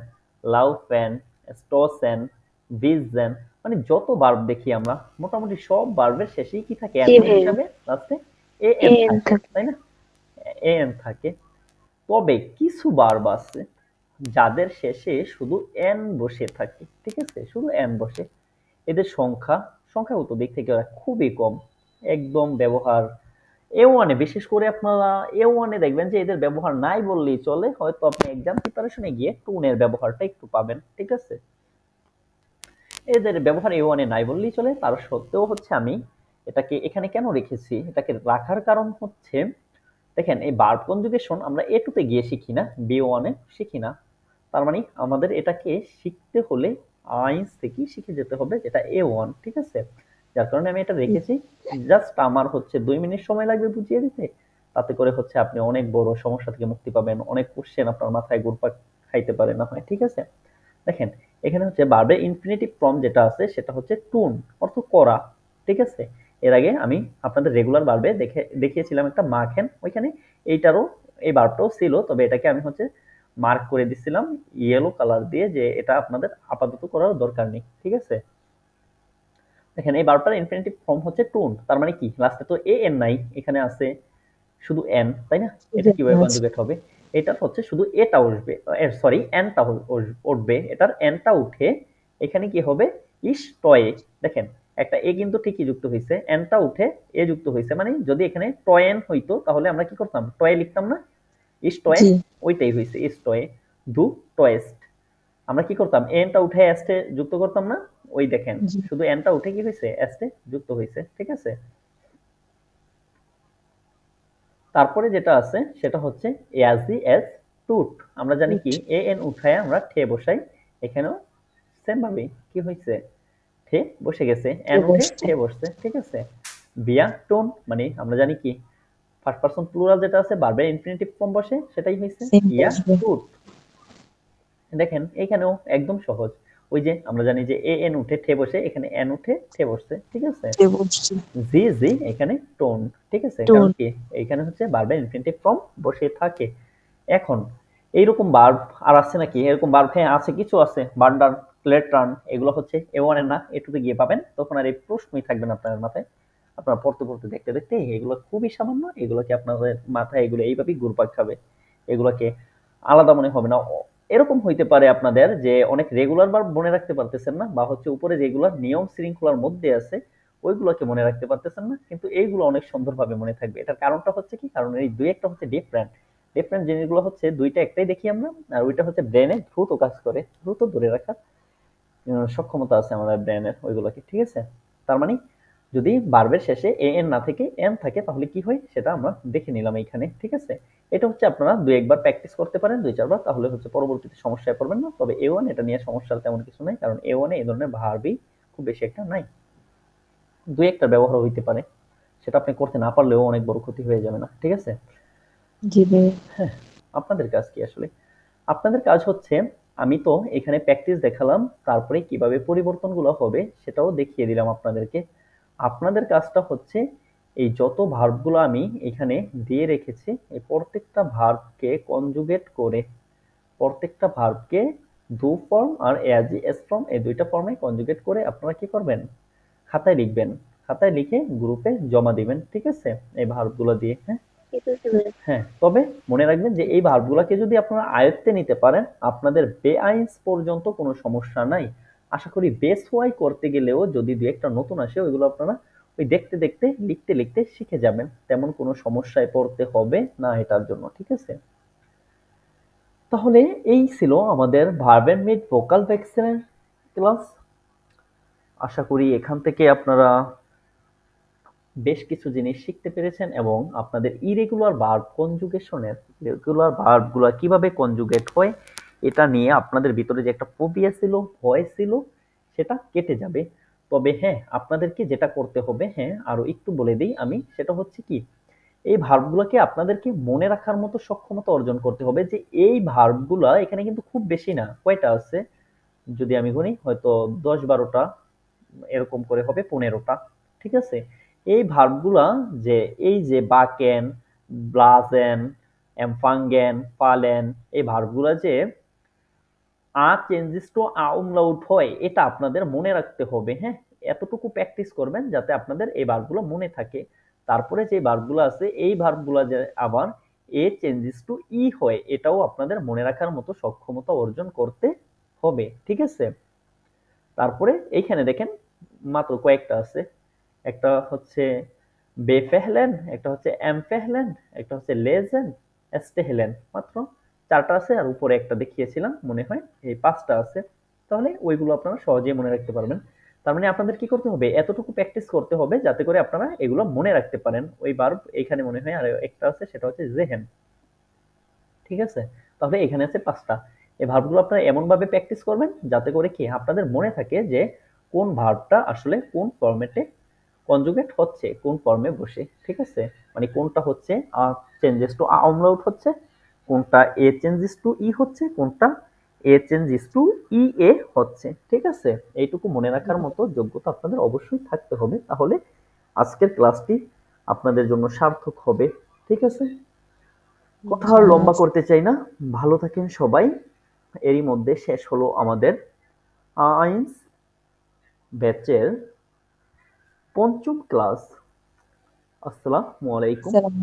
লাউফেন, স্টোসেন, ভিজেন, মানে যত ভার্ব দেখি আমরা মোটামুটি সব ভার্বের শেষেই কি থাকে, জি এন্ডুং ভাইয়া, হিসাবে লাস্টে এন এন থাকে, থাকে। তাই না? এন থাকে। তবে কিছু ভার্ব আছে যাদের শেষে শুধু এন বসে থাকে, ঠিক আছে, শুধু এন বসে। এদের সংখ্যাগত দিক থেকে ওরা খুবই কম, একদম ব্যবহার এ ওয়ানে, বিশেষ করে আপনারা এ ওয়ানে দেখবেন যে এদের ব্যবহার নাই বললেই চলে। হয়তো আপনি এক্সাম প্রিপারেশনে গিয়ে টুনের ব্যবহারটা একটু পাবেন, ঠিক আছে। এদের ব্যবহার এ ওয়ানে নাই বললেই চলে। তার সত্ত্বেও হচ্ছে আমি এটাকে এখানে কেন রেখেছি, এটাকে রাখার কারণ হচ্ছে, দেখেন এই ভার্ব কনজুগেশন আমরা এ টু তে গিয়ে শিখি না, বি ওয়ানে শিখি না। তার মানে আমাদের এটাকে শিখতে হলে আইন্স থেকে শিখে যেতে হবে, যেটা এ ওয়ান, ঠিক আছে। যার কারণে আমি এটা রেখেছি। জাস্ট আমার হচ্ছে 2 মিনিট সময় লাগবে বুঝিয়ে দিতে, তাতে করে হচ্ছে আপনি অনেক বড় সমস্যা থেকে মুক্তি পাবেন, অনেক কোশ্চেন আপনার মাথায় ঘুরপাক খাইতে পারে না হয়, ঠিক আছে। দেখেন এখানে হচ্ছে ভার্বের ইনফিনিটিভ ফর্ম যেটা আছে সেটা হচ্ছে টুন, অর্থ করা, ঠিক আছে। এর আগে আমি আপনাদের রেগুলার ভার্বে দেখিয়েছিলাম একটা মাখেন, ওইখানে এইটারও এই ভার্বটাও ছিল, তবে এটাকে আমি হচ্ছে মার্ক করে দিছিলাম ইয়েলো কালার দিয়ে, যে এটা আপনাদের আপাতত করার দরকার নেই, ঠিক আছে। দেখেন এই ভার্বটার ইনফিনিটিভ ফর্ম হচ্ছে টুন, তার মানে কি লাস্টে তো এ এন নাই, এখানে আছে শুধু এন, তাই না? এটা কিভাবে কনজুগেট হবে, এটার হচ্ছে শুধু এটা উঠবে, সরি এনটা উঠবে, এটার এনটা উঠে এখানে কি হবে, ইস টয়ে। দেখেন একটা এ কিন্তু ঠিকই যুক্ত হয়েছে, এনটা উঠে এ যুক্ত হয়েছে, মানে যদি এখানে টয়েন হইতো তাহলে আমরা কি করতাম, টয়ে লিখতাম না, ইস টয়ে, জি ওইটাই হয়েছে ইস টয়ে, দু টয়েস্ট। আমরা কি করতাম, এনটা উঠে এস্টে যুক্ত করতাম না, ওই দেখেন জি শুধু এনটা উঠে কি হয়েছে, এস্টে যুক্ত হয়েছে, ঠিক আছে। তারপরে যেটা আছে সেটা হচ্ছে এজি এস টুট। আমরা জানি কি এ এন উঠায় আমরা ঠে বসাই, এখানেও সেম ভাবে কি হয়েছে, ঠে বসে গেছে, এন উঠে ঠে বসছে, ঠিক আছে। বিয়া টোন, মানে আমরা জানি কি ফার্স্ট পারসন প্লুরাল যেটা আছে ভার্বের ইনফিনিটিভ ফর্ম বসে, সেটাই হয়েছে সেম ইয়া বসবে। টুট। দেখেন এখানেও একদম সহজ, ওই যে আমরা জানি যে এ এন উঠে ঠে বসে, এখানে এন উঠে ঠে বসছে, ঠিক আছে। যে বসছে জি জি এখানে টোন, ঠিক আছে, কারণ টোন। কি এখানে হচ্ছে ভার্বের ইনফিনিটিভ ফর্ম বসে থাকে। এখন এইরকম ভার্ব আর আছে নাকি, এরকম ভার্ব হ্যাঁ আছে, কিছু আছে, বার্ডার, লেট রান, এগুলো হচ্ছে এ ওয়ান এর না, এ টু তে গিয়ে পাবেন, তখন আর এই প্রশ্নই থাকবে না আপনার মাথায়। আপনারা পড়তে পড়তে দেখতে দেখতে এগুলো খুবই সামান্য, এগুলোকে আপনাদের মাথায় এগুলো এইভাবেই ঘুরপাক খাবে, এগুলোকে আলাদা মনে হবে না। এরকম হইতে পারে আপনাদের যে অনেক রেগুলার ভার্ব মনে রাখতে পারতেছেন না, বা হচ্ছে উপরে যেগুলো নিয়ম শৃঙ্খলার মধ্যে আছে ওইগুলোকে মনে রাখতে পারতেছেন না, কিন্তু এইগুলো অনেক সুন্দরভাবে মনে থাকবে। এটার কারণটা হচ্ছে কি, কারণ এই দুই একটা হচ্ছে ডিফারেন্ট ডিফারেন্ট জিনিসগুলো হচ্ছে দুইটা একটাই দেখি আমরা, আর ওইটা হচ্ছে ব্রেনে দ্রুত কাজ করে, দ্রুত ধরে রাখার সক্ষমতা আছে আমাদের ব্রেনের ওইগুলোকে, ঠিক আছে। তার মানে যদি ভার্বের শেষে এ এন না থেকে এন থাকে তাহলে কি হয় সেটা আমরা দেখে নিলাম এইখানে, ঠিক আছে। এটা হচ্ছে আপনারা দুই একবার প্র্যাকটিস করতে পারেন, দুই চারবার, তাহলে হচ্ছে পরবর্তীতে সমস্যায় পড়বেন না। তবে এ ওয়ান এটা নিয়ে সমস্যার তেমন কিছু নাই, কারণ এ ওয়ানে এই ধরনের ভার্বই খুব বেশি একটা নাই, দুই একটা ব্যবহার হইতে পারে, সেটা আপনি করতে না পারলেও অনেক বড় ক্ষতি হয়ে যাবে না, ঠিক আছে। জি ভাই। হ্যাঁ, আপনাদের কাজ কি আসলে, আপনাদের কাজ হচ্ছে, আমি তো এখানে প্র্যাকটিস দেখালাম, তারপরে কিভাবে পরিবর্তনগুলো হবে সেটাও দেখিয়ে দিলাম আপনাদেরকে। আপনাদের কাজটা হচ্ছে এই যত ভার্বগুলো আমি এখানে দিয়ে রেখেছি এই প্রত্যেকটা ভার্বকে কনজুগেট করে, প্রত্যেকটা ভার্বকে ডু ফর্ম আর এজ এস ফর্ম এই দুইটা ফর্মে কনজুগেট করে আপনারা কি করবেন, খাতায় লিখবেন, খাতায় লিখে গ্রুপে জমা দিবেন, ঠিক আছে, এই ভার্বগুলো দিয়ে। হ্যাঁ ঠিক আছে ভাইয়া। হ্যাঁ, তবে মনে রাখবেন যে এই ভার্বগুলোকে যদি আপনারা আয়ত্তে নিতে পারেন আপনাদের বেআইনস পর্যন্ত কোনো সমস্যা নাই। আশা করি বেস ওয়াই করতে গেলেও যদি দু একটা নতুন আসে ওইগুলো আপনারা ওই দেখতে দেখতে লিখতে লিখতে শিখে যাবেন, তেমন কোনো সমস্যায় পড়তে হবে না এটার জন্য, ঠিক আছে। তাহলে এই ছিল আমাদের ভার্ব এন্ড মিড ভোকাল ভ্যাকসিনের ক্লাস। আশা করি এখান থেকে আপনারা বেশ কিছু জিনিস শিখতে পেরেছেন এবং আপনাদের ইরেগুলার ভার্ব কনজুগেশনের রেগুলার ভার্বগুলো কিভাবে কনজুগেট হয় এটা নিয়ে আপনাদের ভিতরে যে একটা ফোবিয়া ছিল, ভয় ছিল, সেটা কেটে যাবে। তবে হ্যাঁ, আপনাদেরকে যেটা করতে হবে, হ্যাঁ আরো একটু বলে দিই আমি, সেটা হচ্ছে কি, এই ভার্বগুলোকে আপনাদেরকে মনে রাখার মতো সক্ষমতা অর্জন করতে হবে। যে এই ভার্বগুলা এখানে কিন্তু খুব বেশি না, কয়টা আছে যদি আমি গুনি, হয়তো 10-12টা, এরকম করে হবে 15টা। ঠিক আছে, এই ভার্বগুলা যে এই যে বাকেন, ব্লাজেন, এমফাঙ্গেন, ফালেন, এই ভার্বগুলা যে আ চেঞ্জেস টু আ umlaut হয়, এটা আপনাদের মনে রাখতে হবে। হ্যাঁ, এতটুকু প্র্যাকটিস করবেন যাতে আপনাদের এই ভার্বগুলো মনে থাকে। তারপরে যে ভার্বগুলো আছে, এই ভার্বগুলো যে আবার এ চেঞ্জেস টু ই হয়, এটাও আপনাদের মনে রাখার মতো সক্ষমতা অর্জন করতে হবে। ঠিক আছে, তারপরে এইখানে দেখেন মাত্র কয়েকটা আছে। একটা হচ্ছে বেফেহলেন, একটা হচ্ছে এমফেহলেন, একটা হচ্ছে লেজেন, এস্টেহেলেন, মাত্র 4টা আছে। আর উপরে একটা দেখিয়েছিলাম মনে হয়, এই 5টা আছে। তাহলে ওইগুলো আপনারা সহজেই মনে রাখতে পারবেন। তার মানে আপনাদের কি করতে হবে, এতটুকু প্র্যাকটিস করতে হবে যাতে করে আপনারা এগুলো মনে রাখতে পারেন। ওই ভার্ব এখানে মনে হয় আর একটা আছে, সেটা হচ্ছে জেহেন। ঠিক আছে, তাহলে এখানে আছে 5টা। এই ভার্বগুলো আপনারা এমন ভাবে প্র্যাকটিস করবেন যাতে করে কি আপনাদের মনে থাকে যে কোন ভার্বটা আসলে কোন ফরম্যাটে কনজুগেট হচ্ছে, কোন ফর্মে বসে। ঠিক আছে, মানে কোনটা হচ্ছে আ চেঞ্জেস টু আ umlaut হচ্ছে, কোনটা এ চেঞ্জেস টু ই হচ্ছে, কোনটা এ চেঞ্জেস টু ই এ হচ্ছে। ঠিক আছে, এইটুকু মনে রাখার মতো যোগ্যতা আপনাদের অবশ্যই থাকতে হবে, তাহলে আজকের ক্লাসটি আপনাদের জন্য সার্থক হবে। ঠিক আছে, কথা আর ইনশাআল্লাহ। লম্বা করতে চাই না, ভালো থাকেন সবাই। এরই মধ্যে শেষ হলো আমাদের আইন্স ব্যাচের 5ম ক্লাস। আসসালামু আলাইকুম। আসসালামু